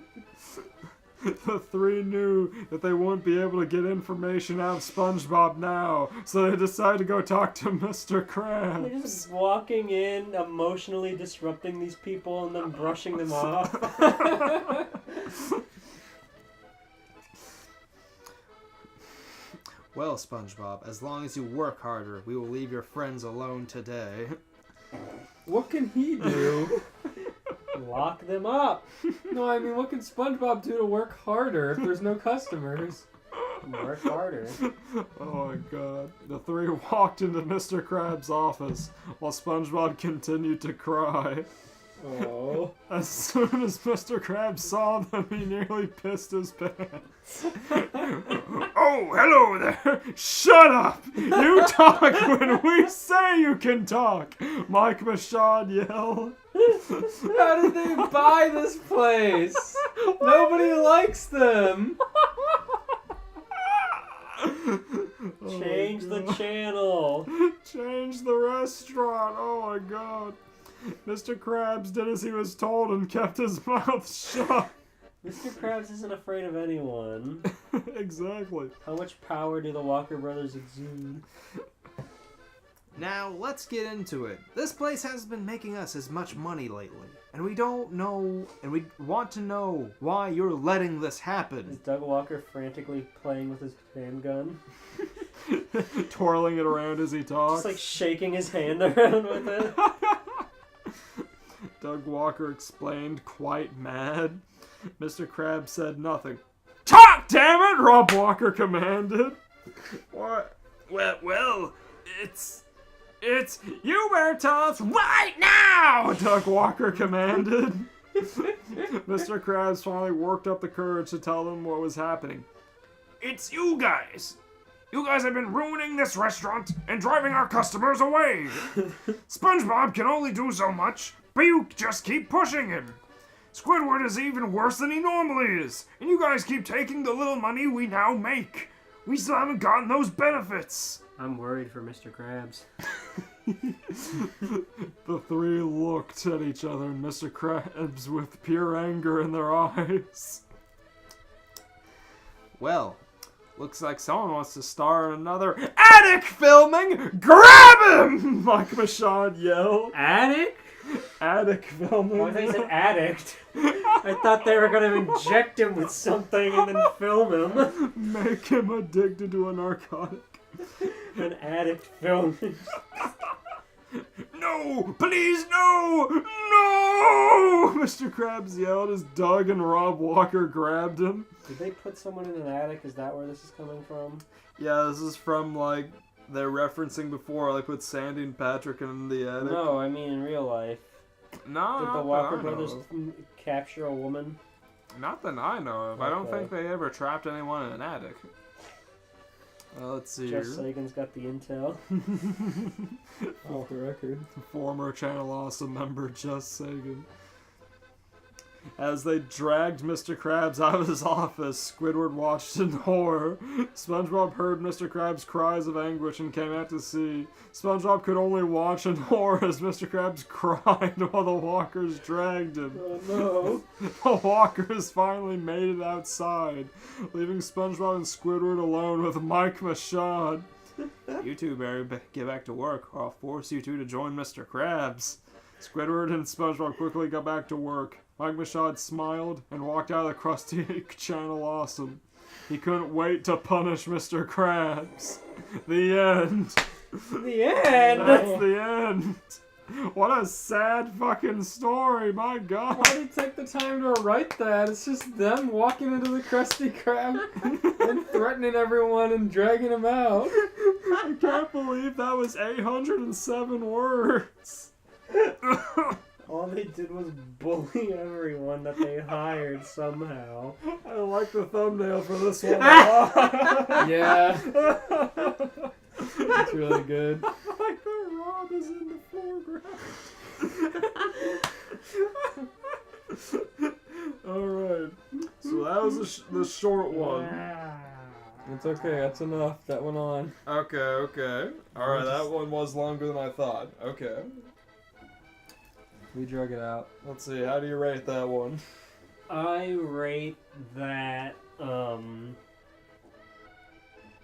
The three knew that they wouldn't be able to get information out of SpongeBob now, so they decided to go talk to Mr. They're Krabs. just walking in, emotionally disrupting these people, and then brushing them off. Well, SpongeBob, as long as you work harder, we will leave your friends alone today. What can he do? Lock them up. No, I mean, what can SpongeBob do to work harder if there's no customers? Work harder. Oh my god. The three walked into Mr. Krabs' office while SpongeBob continued to cry. Oh. As soon as Mr. Krabs saw them, he nearly pissed his pants. Oh, hello there! Shut up! You talk when we say you can talk! Mike Michaud yelled. How did they buy this place? Nobody likes them. Change the channel. Change the restaurant! Oh my god. Mr. Krabs did as he was told and kept his mouth shut. Mr. Krabs isn't afraid of anyone. Exactly. How much power do the Walker brothers exude? Now, let's get into it. This place hasn't been making us as much money lately, and we don't know, and we want to know why you're letting this Is happen. Doug Walker frantically playing with his handgun? Twirling it around as he talks. Just like shaking his hand around with it? Doug Walker explained, quite mad. Mr. Krabs said nothing. Talk, damn it! Rob Walker commanded. What? Well, it's... You better tell us right now! Doug Walker commanded. Mr. Krabs finally worked up the courage to tell them what was happening. It's you guys! You guys have been ruining this restaurant and driving our customers away! SpongeBob can only do so much, but you just keep pushing him. Squidward is even worse than he normally is, and you guys keep taking the little money we now make. We still haven't gotten those benefits. I'm worried for Mr. Krabs. The three looked at each other, and Mr. Krabs with pure anger in their eyes. Well, looks like someone wants to star in another attic filming! Grab him! Mike Michaud yelled. Addict? Attic filming. Oh, I thought you said addict. I thought they were gonna inject him with something and then film him. Make him addicted to a narcotic. An addict filming. No! Please, no! No! Mr. Krabs yelled as Doug and Rob Walker grabbed him. Did they put someone in an attic? Is that where this is coming from? Yeah, this is from, like, they're referencing before, like, put Sandy and Patrick in the attic. No, I mean in real life. No, Did not the Walker that I know brothers of. capture a woman? Not that I know of. I don't Okay. think they ever trapped anyone in an attic. Let's see Jeff here. Sagan's got the intel. Off the record. Former Channel Awesome member Just Sagan. As they dragged Mr. Krabs out of his office, Squidward watched in horror. SpongeBob heard Mr. Krabs' cries of anguish and came out to see. SpongeBob could only watch in horror as Mr. Krabs cried while the walkers dragged him. Oh no. The walkers finally made it outside, leaving SpongeBob and Squidward alone with Mike Machad. You two better get back to work, or I'll force you two to join Mr. Krabs. Squidward and SpongeBob quickly got back to work. Mike Machad smiled and walked out of the Krusty Channel Awesome. He couldn't wait to punish Mr. Krabs. The end. The end. That's the end. What a sad fucking story, my god. Why did he take the time to write that? It's just them walking into the Krusty Krab and threatening everyone and dragging him out. I can't believe that was 807 words. All they did was bully everyone that they hired somehow. I like the thumbnail for this one a lot. Yeah. It's really good. I like that Rob is in the foreground. Alright. So that was the short one. It's okay, that's enough. That went on. Okay. Alright, that one was longer than I thought. Okay. We drug it out. Let's see, how do you rate that one? I rate that,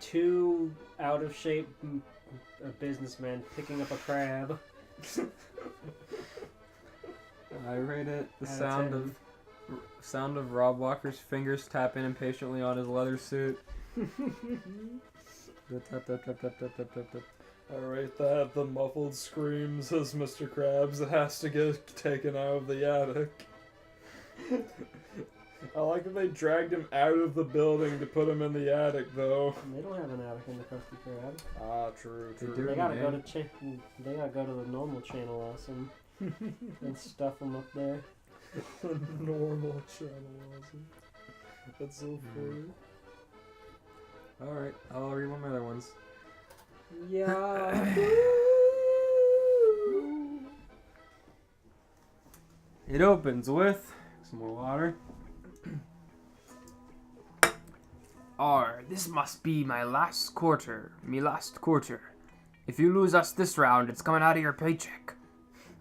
2 out of shape businessmen picking up a crab. I rate it the Out of sound of Rob Walker's fingers tapping impatiently on his leather suit. I rate that the muffled screams as Mr. Krabs has to get taken out of the attic. I like that they dragged him out of the building to put him in the attic, though. They don't have an attic in the Krusty Krab. Ah, true. They gotta go to they gotta go to the normal Channel Awesome and stuff them up there. The normal Channel Awesome. That's so funny. Alright, I'll read one of my other ones. Yeah. It opens with some more water. This must be my last quarter. If you lose us this round, it's coming out of your paycheck.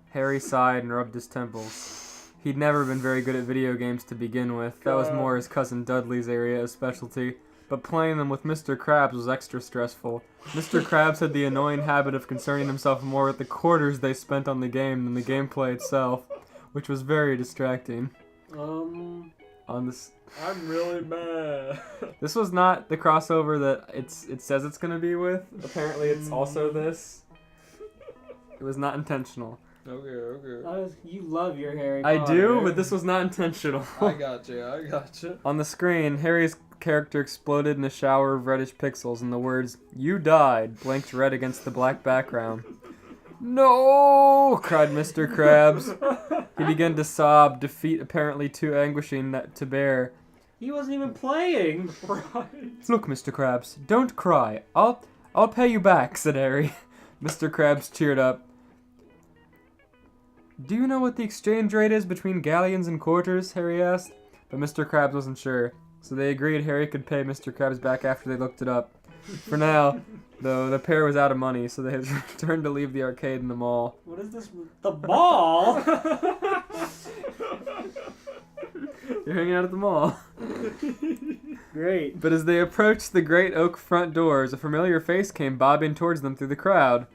Harry sighed and rubbed his temples. He'd never been very good at video games to begin with. That was more his cousin Dudley's area of specialty. But playing them with Mr. Krabs was extra stressful. Mr. Krabs had the annoying habit of concerning himself more with the quarters they spent on the game than the gameplay itself, which was very distracting. I'm really mad. This was not the crossover that it says it's gonna be with. Apparently, it's also this. It was not intentional. Okay. You love your Harry I Potter. do, but this was not intentional. I got you. On the screen, Harry's character exploded in a shower of reddish pixels, and the words "You died" blinked red against the black background. No! Cried Mr. Krabs. He began to sob, defeat apparently too anguishing to bear. He wasn't even playing. Right. Look, Mr. Krabs, don't cry. I'll pay you back, said Harry. Mr. Krabs cheered up. Do you know what the exchange rate is between galleons and quarters? Harry asked. But Mr. Krabs wasn't sure, so they agreed Harry could pay Mr. Krabs back after they looked it up. For now, though, the pair was out of money, so they had returned to leave the arcade in the mall. What is this? The mall? You're hanging out at the mall. Great. But as they approached the great oak front doors, a familiar face came bobbing towards them through the crowd.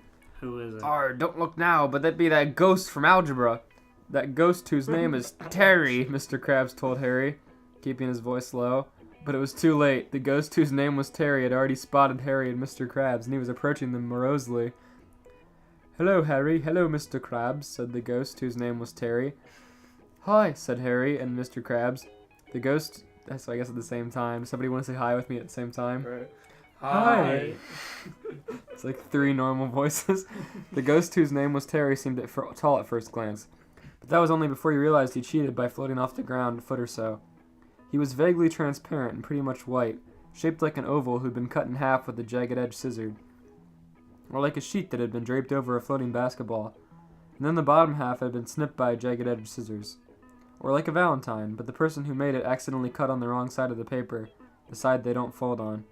Who is it? Don't look now, but that'd be that ghost from algebra. That ghost whose name is Terry, Mr. Krabs told Harry, keeping his voice low. But it was too late. The ghost whose name was Terry had already spotted Harry and Mr. Krabs, and he was approaching them morosely. Hello, Harry. Hello, Mr. Krabs, said the ghost whose name was Terry. Hi, said Harry and Mr. Krabs. The ghost, so I guess at the same time. Somebody want to say hi with me at the same time? Right. Hi. It's like three normal voices. The ghost whose name was Terry seemed tall at first glance. But that was only before he realized he cheated by floating off the ground a foot or so. He was vaguely transparent and pretty much white, shaped like an oval who'd been cut in half with a jagged-edged scissor, or like a sheet that had been draped over a floating basketball, and then the bottom half had been snipped by jagged-edged scissors. or like a valentine, but the person who made it accidentally cut on the wrong side of the paper, the side they don't fold on.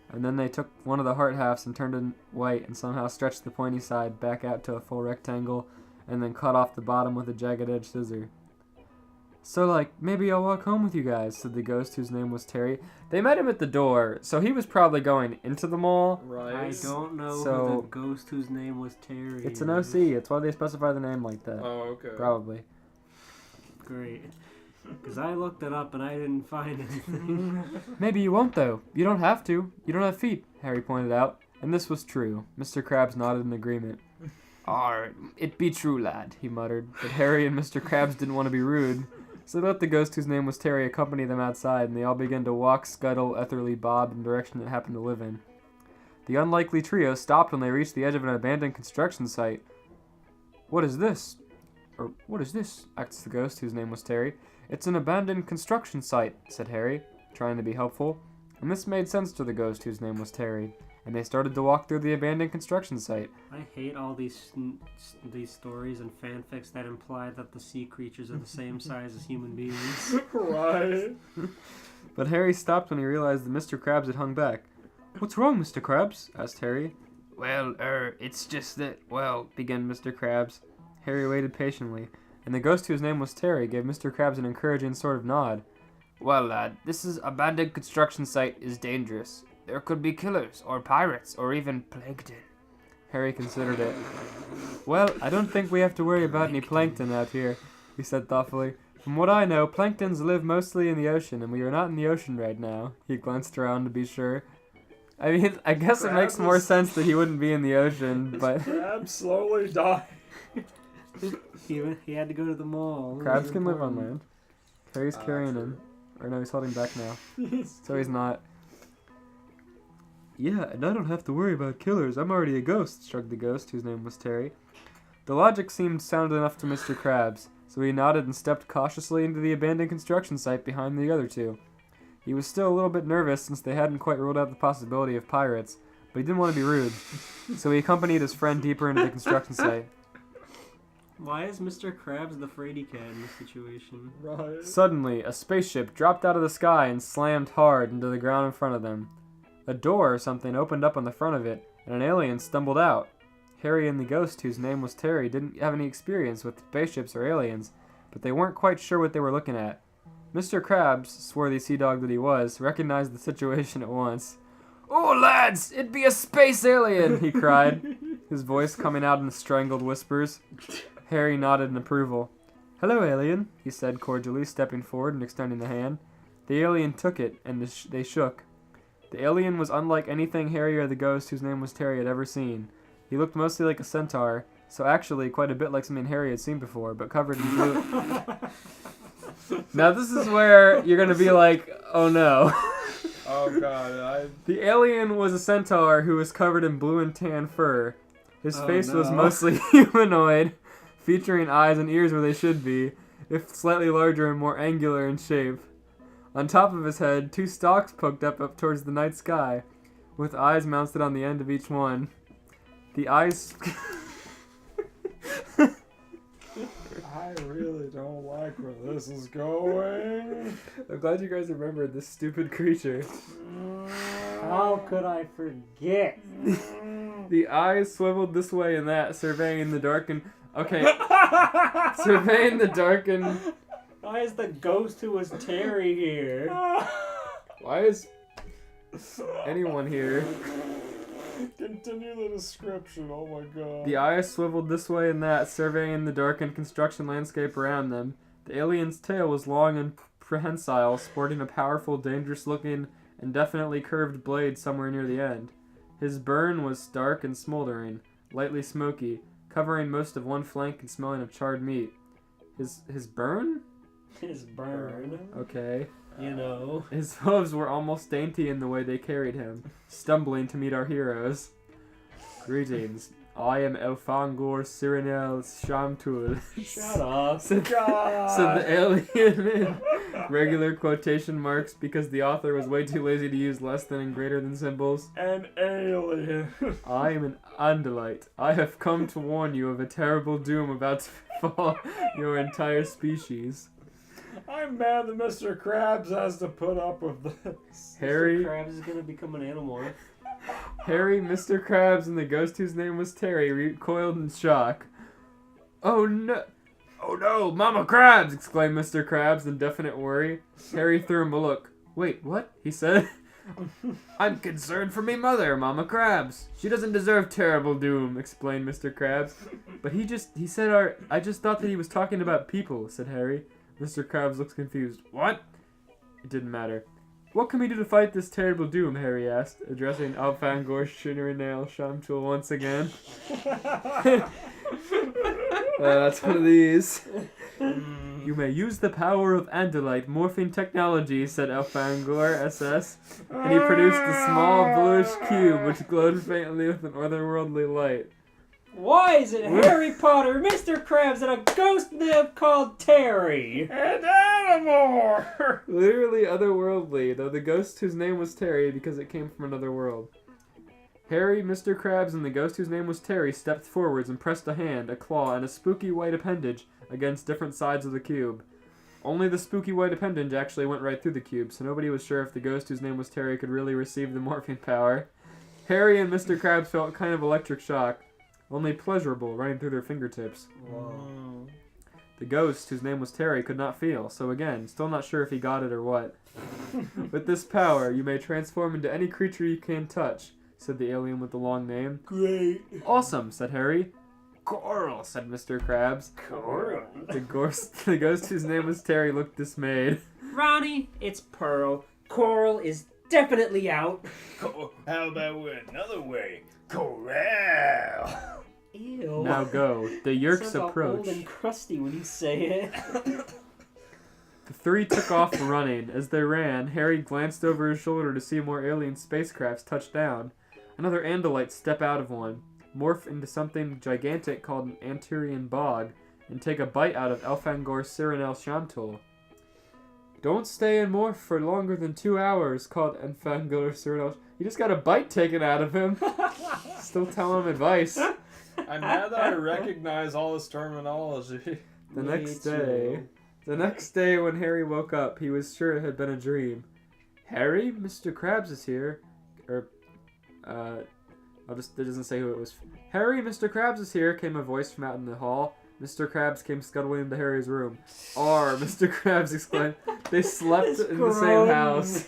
And then they took one of the heart halves and turned it white and somehow stretched the pointy side back out to a full rectangle and then cut off the bottom with a jagged edge scissor. So, like, maybe I'll walk home with you guys, said the ghost whose name was Terry. They met him at the door, so he was probably going into the mall. Right. I don't know So- who the ghost whose name was Terry. It's an is. OC, it's why they specify the name like that. Oh, okay. Probably. Great. Because I looked it up and I didn't find anything. Maybe you won't, though. You don't have to. You don't have feet, Harry pointed out. And this was true. Mr. Krabs nodded in agreement. It be true, lad, he muttered. But Harry and Mr. Krabs didn't want to be rude. So they let the ghost whose name was Terry accompany them outside, and they all began to walk, scuttle, etherly bob in the direction it happened to live in. The unlikely trio stopped when they reached the edge of an abandoned construction site. What is this? Or, what is this? Asked the ghost whose name was Terry. It's an abandoned construction site, said Harry, trying to be helpful. And this made sense to the ghost whose name was Terry, and they started to walk through the abandoned construction site. I hate all these stories and fanfics that imply that the sea creatures are the same size as human beings. Right. But Harry stopped when he realized that Mr. Krabs had hung back. What's wrong, Mr. Krabs? Asked Harry. Well, it's just that, began Mr. Krabs. Harry waited patiently, and the ghost whose name was Terry gave Mr. Krabs an encouraging sort of nod. Well, lad, this abandoned construction site is dangerous. There could be killers, or pirates, or even plankton. Harry considered it. Well, I don't think we have to worry about any plankton out here, he said thoughtfully. From what I know, planktons live mostly in the ocean, and we are not in the ocean right now. He glanced around to be sure. I mean, I guess it makes more sense that he wouldn't be in the ocean, but... Crabs slowly die. He had to go to the mall. Crabs can live on land. Harry's carrying him. Or no, he's holding back now. So he's not. Yeah, and I don't have to worry about killers. I'm already a ghost, shrugged the ghost, whose name was Terry. The logic seemed sound enough to Mr. Krabs, so he nodded and stepped cautiously into the abandoned construction site behind the other two. He was still a little bit nervous since they hadn't quite ruled out the possibility of pirates, but he didn't want to be rude, so he accompanied his friend deeper into the construction site. Why is Mr. Krabs the fraidy cat in this situation? Right. Suddenly, a spaceship dropped out of the sky and slammed hard into the ground in front of them. A door or something opened up on the front of it, and an alien stumbled out. Harry and the ghost, whose name was Terry, didn't have any experience with spaceships or aliens, but they weren't quite sure what they were looking at. Mr. Krabs, swarthy sea dog that he was, recognized the situation at once. "Oh, lads, it be a space alien!" he cried, his voice coming out in strangled whispers. Harry nodded in approval. "Hello, alien," he said cordially, stepping forward and extending the hand. The alien took it, and they shook. The alien was unlike anything Harry or the ghost, whose name was Terry, had ever seen. He looked mostly like a centaur, so actually quite a bit like something Harry had seen before, but covered in blue. Now this is where you're gonna be like, oh no. Oh god, The alien was a centaur who was covered in blue and tan fur. His face was mostly humanoid, featuring eyes and ears where they should be, if slightly larger and more angular in shape. On top of his head, two stalks poked up towards the night sky, with eyes mounted on the end of each one. The eyes... I really don't like where this is going. I'm glad you guys remembered this stupid creature. How could I forget? The eyes swiveled this way and that, surveying the darkened... Okay. Surveying the darkened... Why is the ghost who was Terry here? Why is anyone here? Continue the description, oh my god. The eyes swiveled this way and that, surveying the darkened construction landscape around them. The alien's tail was long and prehensile, sporting a powerful, dangerous-looking, and definitely curved blade somewhere near the end. His burn was dark and smoldering, lightly smoky, covering most of one flank and smelling of charred meat. His burn? His burn. Okay. You know. His hooves were almost dainty in the way they carried him, stumbling to meet our heroes. Greetings. I am Elfangor Cyrinel Shamtul. Shut up. said the alien in regular quotation marks because the author was way too lazy to use less than and greater than symbols. An alien. I am an Andalite. I have come to warn you of a terrible doom about to befall your entire species. I'm mad that Mr. Krabs has to put up with this. Harry, Mr. Krabs is gonna become an animorph. Harry, Mr. Krabs, and the ghost whose name was Terry recoiled in shock. Oh no! Oh no, Mama Krabs! Exclaimed Mr. Krabs in definite worry. Harry threw him a look. Wait, what? He said. I'm concerned for me mother, Mama Krabs. She doesn't deserve terrible doom, explained Mr. Krabs. But he said I just thought that he was talking about people, said Harry. Mr. Krabs looks confused. What? It didn't matter. What can we do to fight this terrible doom, Harry asked, addressing Alfangor Shinnernail Shamtul once again. That's one of these. You may use the power of Andalite morphing technology, said Elfangor SS, and he produced a small bluish cube which glowed faintly with an otherworldly light. Why is it Harry Potter, Mr. Krabs, and a ghost nymph called Terry? And Animorph! Literally otherworldly, though the ghost whose name was Terry because it came from another world. Harry, Mr. Krabs, and the ghost whose name was Terry stepped forwards and pressed a hand, a claw, and a spooky white appendage against different sides of the cube. Only the spooky white appendage actually went right through the cube, so nobody was sure if the ghost whose name was Terry could really receive the morphing power. Harry and Mr. Krabs felt kind of electric shock, only pleasurable, running through their fingertips. Whoa. The ghost, whose name was Terry, could not feel, so again, still not sure if he got it or what. With this power, you may transform into any creature you can touch, said the alien with the long name. Great. Awesome, said Harry. Coral, said Mr. Krabs. Coral. The ghost whose name was Terry looked dismayed. Ronnie, it's Pearl. Coral is definitely out. How about another way? Corral! Ew. Now go. The Yerks Sounds all approach. old and crusty when you say it. The three took off running. As they ran, Harry glanced over his shoulder to see more alien spacecrafts touch down. Another Andalite step out of one, morph into something gigantic called an Anturian bog, and take a bite out of Elfangor Sirenel Shamtul. Don't stay in morph for longer than 2 hours, called Elfangor Sirenel. You just got a bite taken out of him. Still telling him advice. I'm mad that I recognize all this terminology. The next day when Harry woke up, he was sure it had been a dream. Harry, Mr. Krabs is here. It doesn't say who it was. Harry, Mr. Krabs is here, came a voice from out in the hall. Mr. Krabs came scuttling into Harry's room. Mr. Krabs exclaimed. They slept in the same house.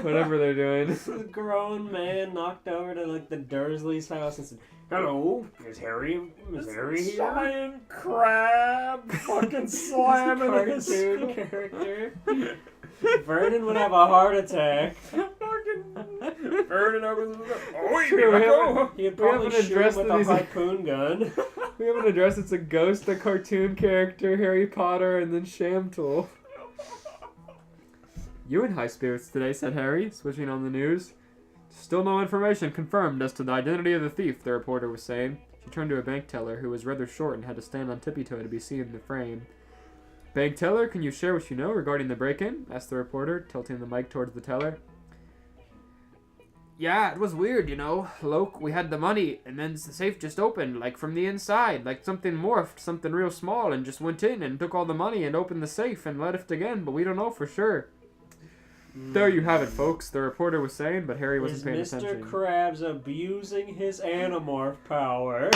Whatever they're doing. This grown man knocked over to like the Dursleys' house and said, "Hello, is Harry here?" Giant crab fucking slamming in his Cartoon character. Vernon would have a heart attack. fucking Vernon opens the door. Oh, True, He'd probably haven't shoot addressed with that a he's- harpoon gun. We haven't addressed it's a ghost, a cartoon character, Harry Potter, and then Shamtul. You in high spirits today, said Harry, switching on the news. Still no information confirmed as to the identity of the thief, the reporter was saying. She turned to a bank teller who was rather short and had to stand on tippy-toe to be seen in the frame. Bank teller, can you share what you know regarding the break-in? Asked the reporter, tilting the mic towards the teller. Yeah, it was weird, you know. Look, we had the money, and then the safe just opened, like from the inside, like something morphed, something real small, and just went in and took all the money and opened the safe and left again, but we don't know for sure. There you have it, folks, the reporter was saying, but Harry wasn't paying Is Mr. attention. Krabs abusing his Animorph power?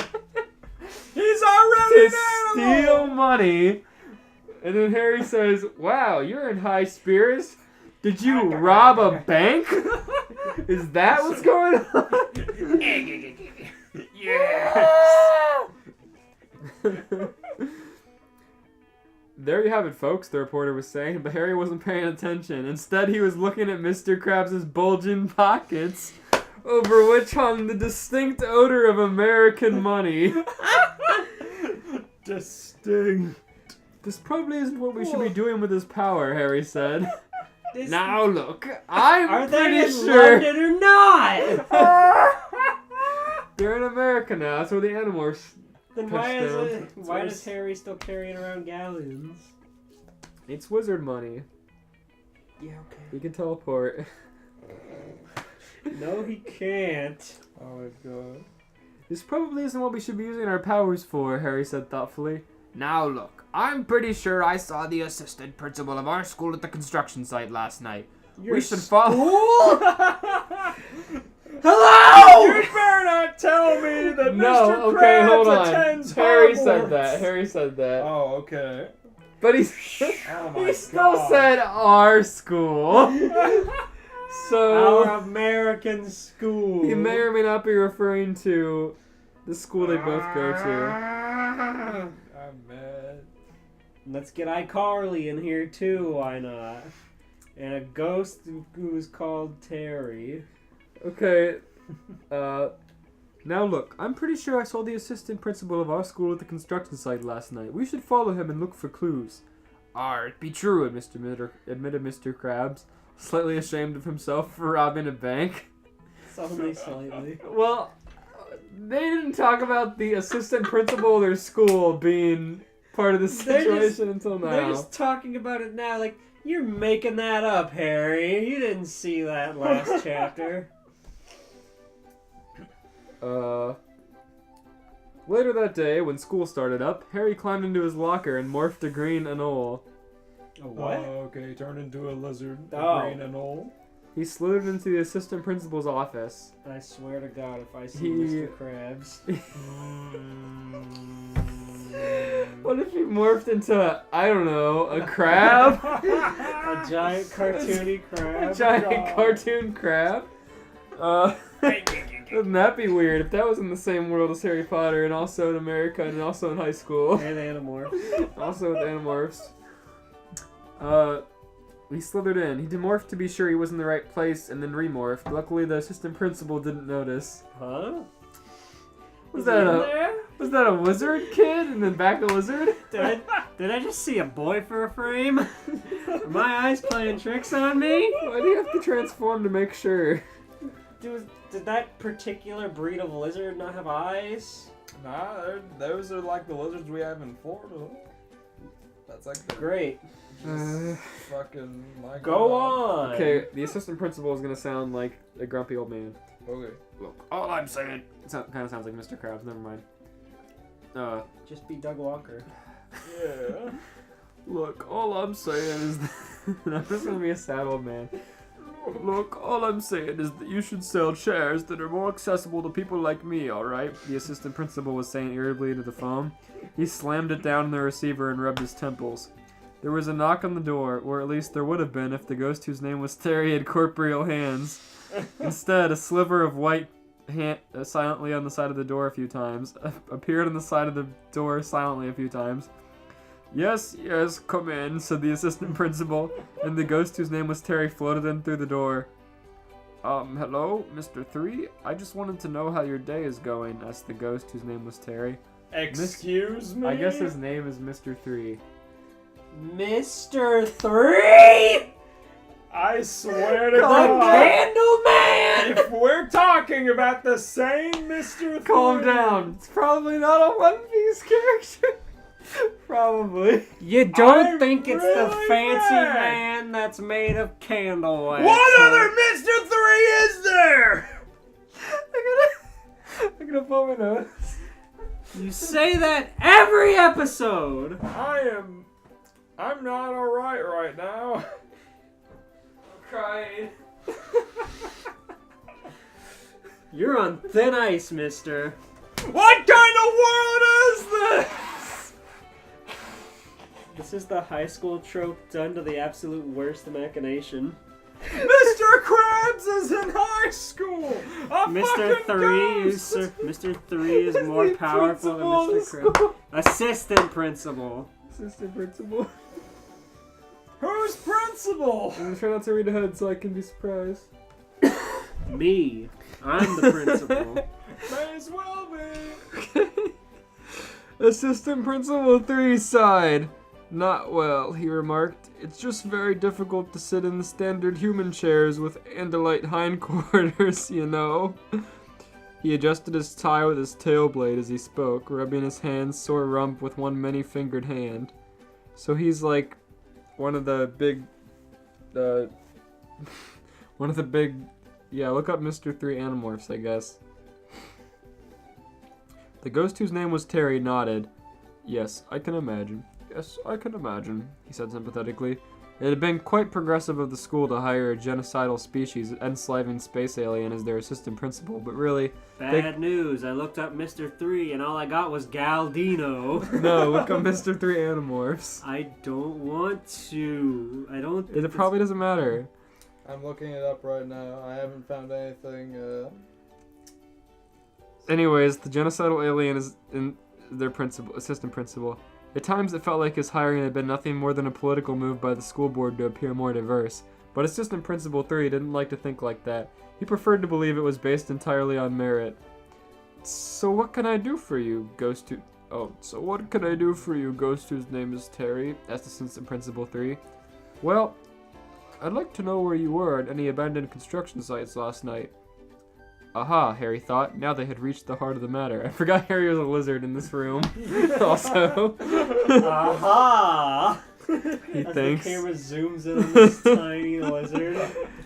He's already To steal money. And then Harry says, wow, you're in high spirits. Did you rob a bank? Is that what's going on? Yes! There you have it, folks, the reporter was saying, but Harry wasn't paying attention. Instead, he was looking at Mr. Krabs' bulging pockets, over which hung the distinct odor of American money. Distinct. This probably isn't what we should be doing with his power, Harry said. This- Now look, I'm Are they pretty in sure London or not? they're in America now. That's where the Animorphs. Then why Touchdown. is Harry still carrying around galleons? It's wizard money. Yeah, okay. He can teleport. No, he can't. Oh my god. This probably isn't what we should be using our powers for, Harry said thoughtfully. Now look, I'm pretty sure I saw the assistant principal of our school at the construction site last night. Your We should follow. Hello! You better not tell me that No, Mr. okay, Krabs hold on. attends Harry Hogwarts. said that. Harry said that. Oh, okay. But he's Oh my he still God. said our school. So Our American school. he may or may not be referring to the school they both go to. I'm mad. Let's get iCarly in here too, why not? And a ghost who's called Terry. Okay. Now look, I'm pretty sure I saw the assistant principal of our school at the construction site last night. We should follow him and look for clues. It be true, admitted Mr. Krabs, slightly ashamed of himself for robbing a bank. Only slightly. Well, they didn't talk about the assistant principal of their school being part of the situation until now. They're just talking about it now, like, you're making that up, Harry. You didn't see that last chapter. Later that day, when school started up, Harry climbed into his locker and morphed to green anole. A what? Oh, okay, turn into a lizard. Oh. Green and old. He slithered into the assistant principal's office. I swear to God, if I see He- Mr. Krabs. What if he morphed into, I don't know, a crab? A giant cartoony crab. A giant God. cartoon crab? Wouldn't that be weird if that was in the same world as Harry Potter and also in America and also in high school? And Animorph. Also with Animorphs. He slithered in. He demorphed to be sure he was in the right place and then remorphed. Luckily, the assistant principal didn't notice. Huh? Was Is that he in a there? was that a wizard kid and then back to lizard? Did I just see a boy for a frame? Are my eyes playing tricks on me? Why do you have to transform to make sure? Did that particular breed of lizard not have eyes? Nah, those are like the lizards we have in Florida. That's like the Great. fucking. My Go God. on. Okay, the assistant principal is gonna sound like a grumpy old man. Okay. Look, all I'm saying. It kind of sounds like Mr. Krabs. Never mind. Just be Doug Walker. Yeah. Look, all I'm saying is that I'm just gonna be a sad old man. Look, all I'm saying is that you should sell chairs that are more accessible to people like me, alright? The assistant principal was saying irritably into the phone. He slammed it down in the receiver and rubbed his temples. There was a knock on the door, or at least there would have been if the ghost whose name was Terry had corporeal hands. Instead, a sliver of white silently on the side of the door a few times, appeared on the side of the door silently a few times. Yes, come in, said the assistant principal, and the ghost whose name was Terry floated in through the door. Hello, Mr. 3? I just wanted to know how your day is going, asked the ghost whose name was Terry. Excuse me? I guess his name is Mr. 3. Mr. 3? I swear to The God. Candle Man! If we're talking about the same Mr. Calm Three, down. It's probably not a One Piece character. Probably. You don't I'm think it's the really fancy mad. man that's made of candle wax? What huh? other Mr. 3 is there? I'm gonna pull my nose. You say that every episode! I'm not alright right now. I'm crying. You're on thin ice, mister. What kind of world is this? This is the high school trope done to the absolute worst machination. Mr. Krabs is in high school. A Mr. fucking 3 ghost. Mr. 3 is more the powerful than principal of Mr. the Krabs. Assistant principal. Assistant principal. Who's principal? I'm gonna try not to read ahead so I can be surprised. Me. I'm the principal. May as well be. Assistant Principal 3 sighed. Not well, he remarked. It's just very difficult to sit in the standard human chairs with Andalite hindquarters, you know. He adjusted his tie with his tail blade as he spoke, rubbing his hand's sore rump with one many-fingered hand. So he's like one of the big, yeah, look up Mr. 3 Animorphs, I guess. The ghost whose name was Terry nodded. Yes, I can imagine. Yes, I can imagine, he said sympathetically. It had been quite progressive of the school to hire a genocidal species, enslaving space alien as their assistant principal, but really... Bad news. I looked up Mr. 3 and all I got was Galdino. No, look up Mr. 3 Animorphs. I don't want to. I don't... It probably doesn't matter. I'm looking it up right now. I haven't found anything. Anyways, the genocidal alien is in their assistant principal. At times it felt like his hiring had been nothing more than a political move by the school board to appear more diverse. But Assistant Principal 3 didn't like to think like that. He preferred to believe it was based entirely on merit. So what can I do for you, Ghost who... Oh, so what can I do for you, Ghost whose name is Terry? Asked Assistant Principal 3. Well, I'd like to know where you were at any abandoned construction sites last night. Aha, Harry thought. Now they had reached the heart of the matter. I forgot Harry was a lizard in this room. Also. Aha! He As thinks. the camera zooms in on this tiny lizard,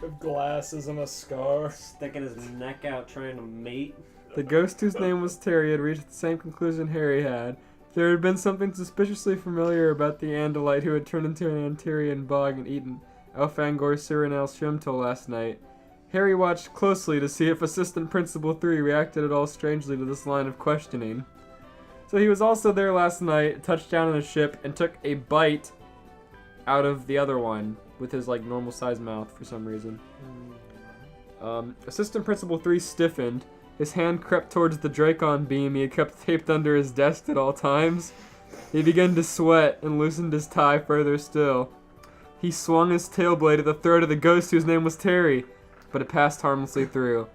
With glasses and a scar. sticking his neck out trying to mate. The ghost whose name was Terry had reached the same conclusion Harry had. There had been something suspiciously familiar about the Andalite who had turned into an Antirian bog and eaten Elfangor Cyrenel Shrimtel last night. Harry watched closely to see if Assistant Principal 3 reacted at all strangely to this line of questioning. So he was also there last night, touched down on a ship, and took a bite out of the other one with his like normal sized mouth for some reason. Assistant Principal 3 stiffened. His hand crept towards the Dracon beam he had kept taped under his desk at all times. He began to sweat and loosened his tie further still. He swung his tail blade at the throat of the ghost whose name was Terry, but it passed harmlessly through.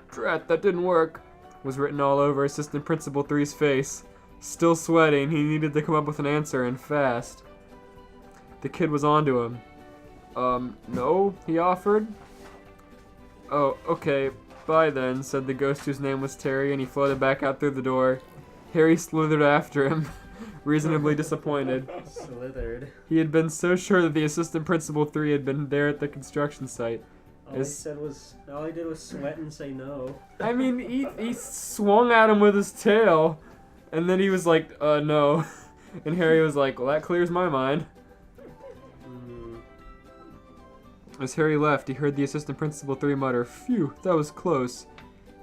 Drat, that didn't work, was written all over Assistant Principal 3's face. Still sweating, he needed to come up with an answer, and fast. The kid was onto him. No, he offered. Oh, okay, bye then, said the ghost whose name was Terry, and he floated back out through the door. Harry slithered after him, reasonably disappointed. Slithered. He had been so sure that the Assistant Principal 3 had been there at the construction site. All he did was sweat and say no. I mean, he swung at him with his tail, and then he was like, no. And Harry was like, well, that clears my mind. As Harry left, he heard the Assistant Principal 3 mutter, phew, that was close.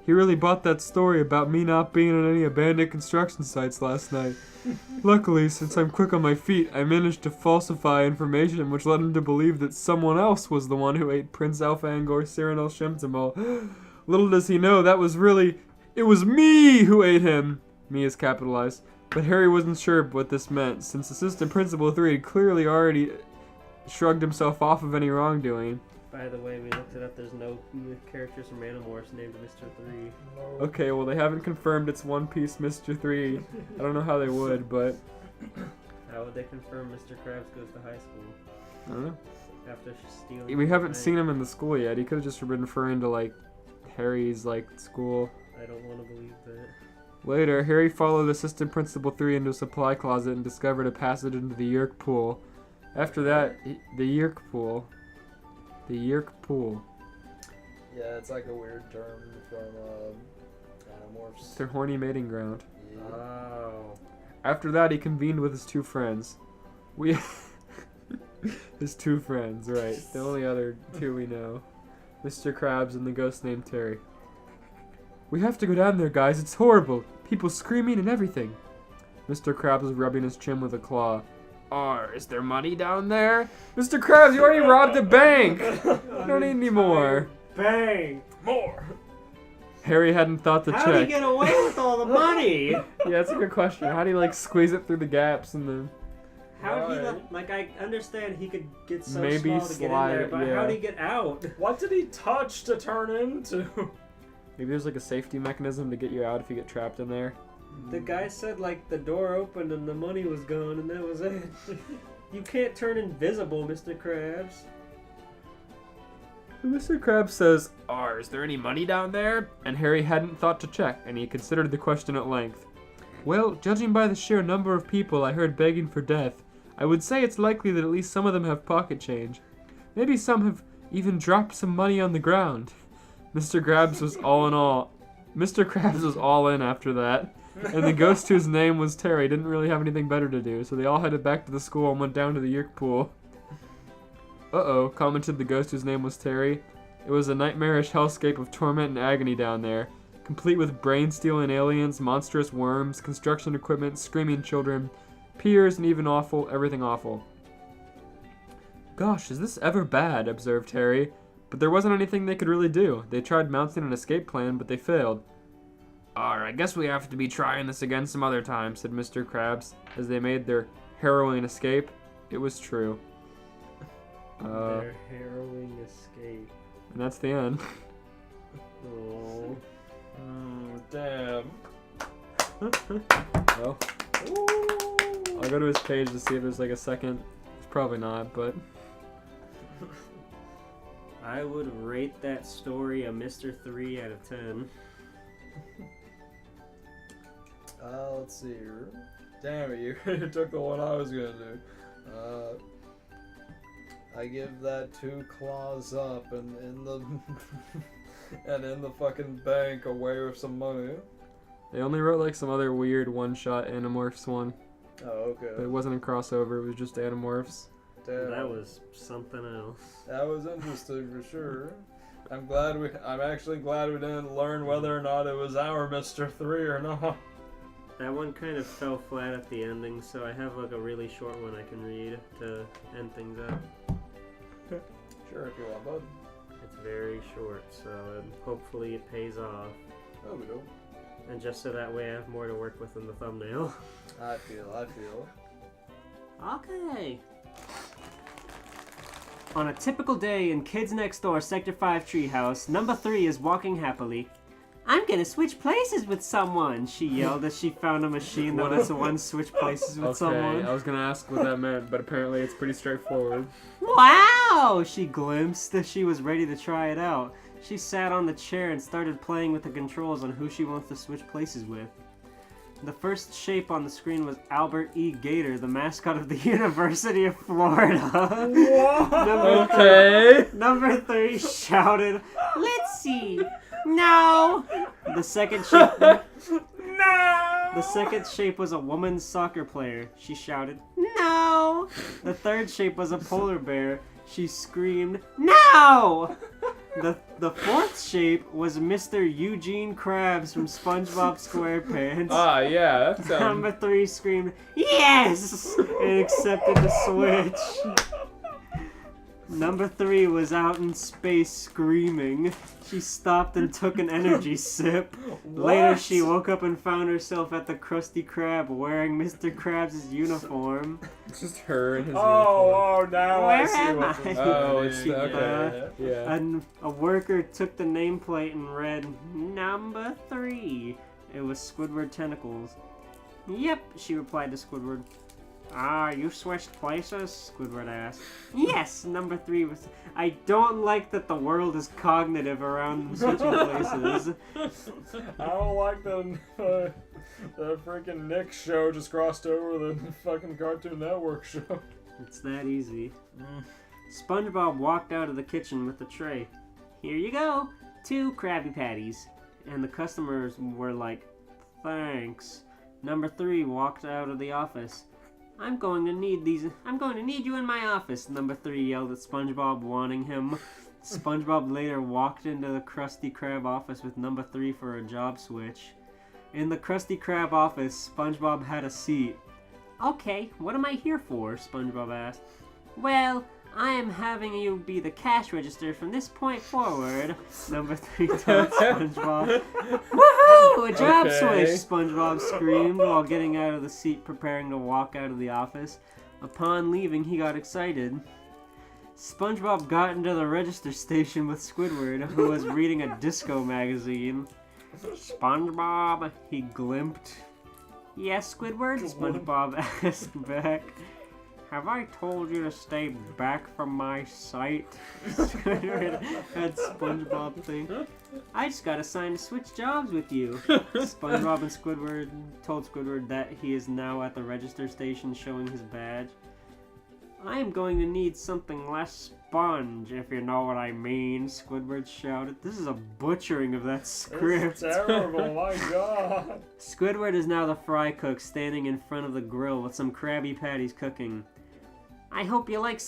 He really bought that story about me not being on any abandoned construction sites last night. Luckily, since I'm quick on my feet, I managed to falsify information which led him to believe that someone else was the one who ate Prince Elfangor Cyrenel Shrimtel. Little does he know that it was me who ate him! Me is capitalized. But Harry wasn't sure what this meant, since Assistant Principal 3 had clearly already shrugged himself off of any wrongdoing. By the way, we looked it up. There's no characters from Animorphs named Mr. 3. Okay, well they haven't confirmed it's One Piece Mr. 3. I don't know how they would, but... How would they confirm Mr. Krabs goes to high school? I don't know. After stealing... We haven't seen him in the school yet. He could have just been referring to, like, Harry's, like, school. I don't want to believe that. Later, Harry followed Assistant Principal 3 into a supply closet and discovered a passage into the Yerk Pool. After that, the Yerk Pool. The Yerk Pool. Yeah, it's like a weird term from Animorphs. It's their horny mating ground. Yeah. Oh. After that, he convened with his two friends. His two friends, right. The only other two we know. Mr. Krabs and the ghost named Terry. We have to go down there, guys. It's horrible. People screaming and everything. Mr. Krabs was rubbing his chin with a claw. Is there money down there? Mr. Krabs, you already robbed a bank! You don't need any more. Bang! More! Harry hadn't thought to How did he check. get away with all the money? Yeah, that's a good question. How do you, like, squeeze it through the gaps and then... How did he like? I understand he could get so Maybe small to get in slide there, it, but yeah. how did he get out? What did he touch to turn into? Maybe there's, like, a safety mechanism to get you out if you get trapped in there. The guy said like the door opened and the money was gone and that was it. You can't turn invisible, Mr. Krabs. Mr. Krabs says, is there any money down there? And Harry hadn't thought to check, and he considered the question at length. Well, judging by the sheer number of people I heard begging for death, I would say it's likely that at least some of them have pocket change. Maybe some have even dropped some money on the ground. Mr. Krabs was all in after that. and the ghost whose name was Terry didn't really have anything better to do, so they all headed back to the school and went down to the Yerk pool. Uh-oh, commented the ghost whose name was Terry. It was a nightmarish hellscape of torment and agony down there, complete with brain-stealing aliens, monstrous worms, construction equipment, screaming children, peers, and even everything awful. Gosh, is this ever bad, observed Terry. But there wasn't anything they could really do. They tried mounting an escape plan, but they failed. I guess we have to be trying this again some other time, said Mr. Krabs, as they made their harrowing escape. It was true. Their harrowing escape. And that's the end. Oh. Damn. Well, I'll go to his page to see if there's like a second. It's probably not, but... I would rate that story a Mr. 3 out of 10. Let's see here. Damn it, you took the one I was gonna do. I give that 2 claws up and in the and in the fucking bank away with some money. They only wrote like some other weird one-shot Animorphs one. Oh, okay. But it wasn't a crossover, it was just Animorphs. Damn. That was something else. That was interesting for sure. I'm actually glad we didn't learn whether or not it was our Mr. 3 or not. That one kind of fell flat at the ending, so I have like a really short one I can read to end things up. Sure, if you want, bud. It's very short, so hopefully it pays off. Oh, we do. And just so that way I have more to work with in the thumbnail. I feel. Okay. On a typical day in Kids Next Door Sector 5 treehouse, number 3 is walking happily. I'm gonna switch places with someone, she yelled as she found a machine that lets one switch places with someone. I was gonna ask what that meant, but apparently it's pretty straightforward. Wow! She glimpsed as she was ready to try it out. She sat on the chair and started playing with the controls on who she wants to switch places with. The first shape on the screen was Albert E. Gator, the mascot of the University of Florida. Number 3 shouted, "Let's see! No!" The second shape... No! The second shape was a woman's soccer player. She shouted, "No!" The third shape was a polar bear. She screamed, "No!" The fourth shape was Mr. Eugene Krabs from Spongebob Squarepants. Yeah, that Number 3 screamed, "Yes!" and accepted the switch. Number 3 was out in space screaming. She stopped and took an energy sip. Later she woke up and found herself at the Krusty Krab wearing Mr. Krabs' uniform. It's just her and his Oh, now Where I see am what I? this Oh, is. it's okay. Yeah. And a worker took the nameplate and read, "Number 3. It was Squidward Tentacles. "Yep," she replied to Squidward. You switched places?" Squidward asked. "Yes," number 3 was... I don't like that the world is cognitive around switching places. I don't like the freaking Nick show just crossed over the fucking Cartoon Network show. It's that easy. SpongeBob walked out of the kitchen with a tray. "Here you go, 2 Krabby Patties." And the customers were like, "Thanks." Number 3 walked out of the office. I'm going to need you in my office," number 3 yelled at SpongeBob, wanting him. SpongeBob later walked into the Krusty Krab office with number 3 for a job switch. In the Krusty Krab office, SpongeBob had a seat. "Okay, what am I here for?" SpongeBob asked. "Well, I am having you be the cash register from this point forward," number 3 told SpongeBob. "Woohoo! A job switch!" SpongeBob screamed while getting out of the seat preparing to walk out of the office. Upon leaving, he got excited. SpongeBob got into the register station with Squidward, who was reading a disco magazine. "SpongeBob," he glimped. "Yes, Squidward?" SpongeBob asked back. "Have I told you to stay back from my sight?" Squidward had SpongeBob think. "I just got assigned to switch jobs with you." SpongeBob and Squidward told Squidward that he is now at the register station showing his badge. "I am going to need something less sponge, if you know what I mean, Squidward shouted. This is a butchering of that script. It's terrible, my god. Squidward is now the fry cook standing in front of the grill with some Krabby Patties cooking. I hope you want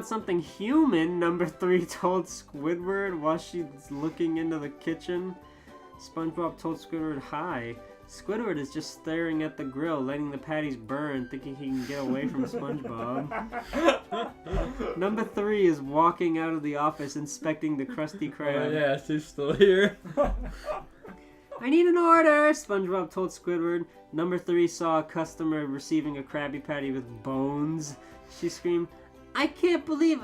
something human, number 3 told Squidward while she's looking into the kitchen. SpongeBob told Squidward hi. Squidward is just staring at the grill, letting the patties burn, thinking he can get away from SpongeBob. Number 3 is walking out of the office, inspecting the Krusty Krab. Oh, yeah, she's still here. I need an order, SpongeBob told Squidward. Number 3 saw a customer receiving a Krabby Patty with bones. She screamed, I can't believe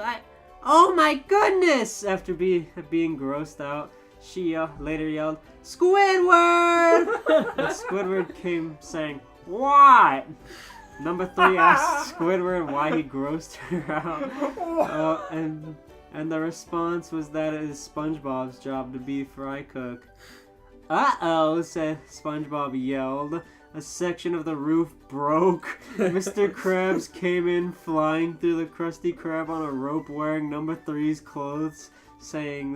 Oh my goodness! After being grossed out, she later yelled, Squidward! And Squidward came saying, what? Number 3 asked Squidward why he grossed her out. And the response was that it is SpongeBob's job to be fry cook. Uh-oh, said SpongeBob yelled. A section of the roof broke. Mr. Krabs came in flying through the Krusty Krab on a rope wearing number 3's clothes, saying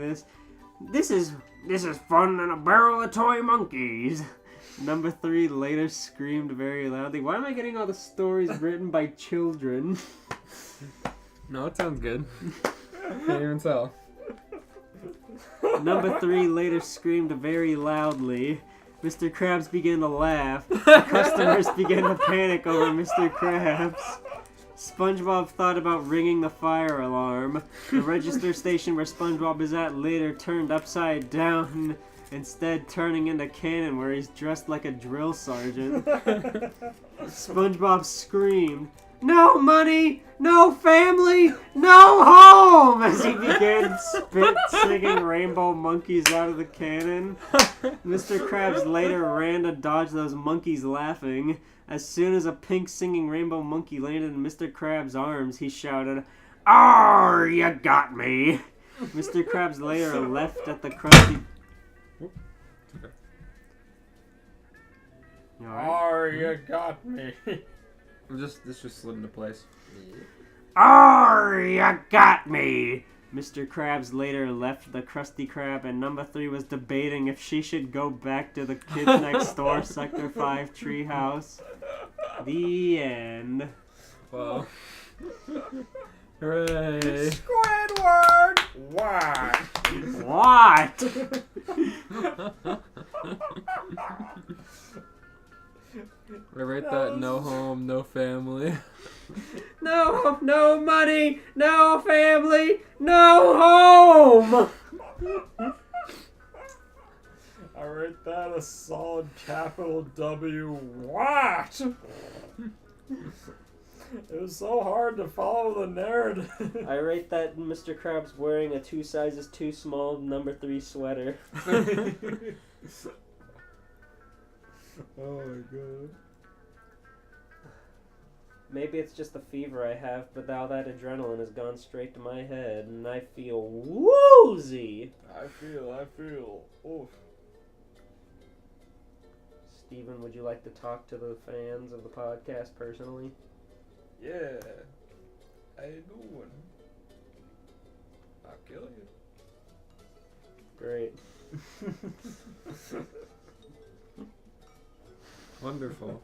This is fun than a barrel of toy monkeys. Number 3 later screamed very loudly. Why am I getting all the stories written by children? No, it sounds good. Can't even tell. Number 3 later screamed very loudly. Mr. Krabs began to laugh. The customers began to panic over Mr. Krabs. SpongeBob thought about ringing the fire alarm. The register station where SpongeBob is at later turned upside down, instead turning into Cannon where he's dressed like a drill sergeant. SpongeBob screamed, no money, no family, no home, as he began singing Rainbow Monkeys out of the cannon. Mr. Krabs later ran to dodge those monkeys laughing. As soon as a pink singing rainbow monkey landed in Mr. Krabs' arms, he shouted, Arr, you got me! Mr. Krabs later left at the Krusty... Okay. You alright? Arr, you got me. This just slid into place. Arr, you got me! Mr. Krabs later left the Krusty Krab, and number 3 was debating if she should go back to the Kids Next Door Sector 5 treehouse. The end. Wow. Hooray! Squidward! What? What? I rate that no home, no family. No money, no family, no home! I rate that a solid capital W. What? It was so hard to follow the narrative. I rate that Mr. Krabs wearing a 2 sizes too small number 3 sweater. Oh my god. Maybe it's just the fever I have, but now that adrenaline has gone straight to my head, and I feel woozy. I feel. Oof. Steven, would you like to talk to the fans of the podcast personally? Yeah. How you doing? I'll kill you. Great. Wonderful.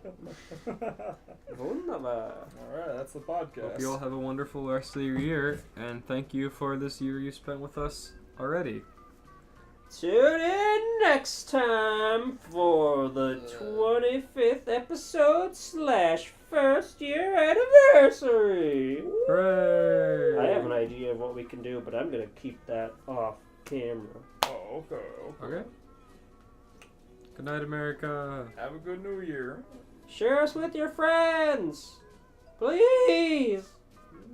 Wunderbar. Alright, that's the podcast. Hope you all have a wonderful rest of your year, and thank you for this year you spent with us already. Tune in next time for the 25th episode / 1st year anniversary. Hooray! I have an idea of what we can do, but I'm going to keep that off camera. Oh, okay. Okay. Good night, America. Have a good new year. Share us with your friends. Please.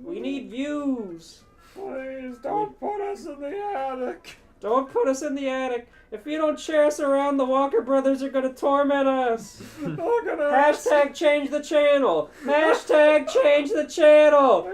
We need views. Please don't put us in the attic. Don't put us in the attic. If you don't share us around, the Walker Brothers are going to torment us. Hashtag change the channel. Hashtag change the channel.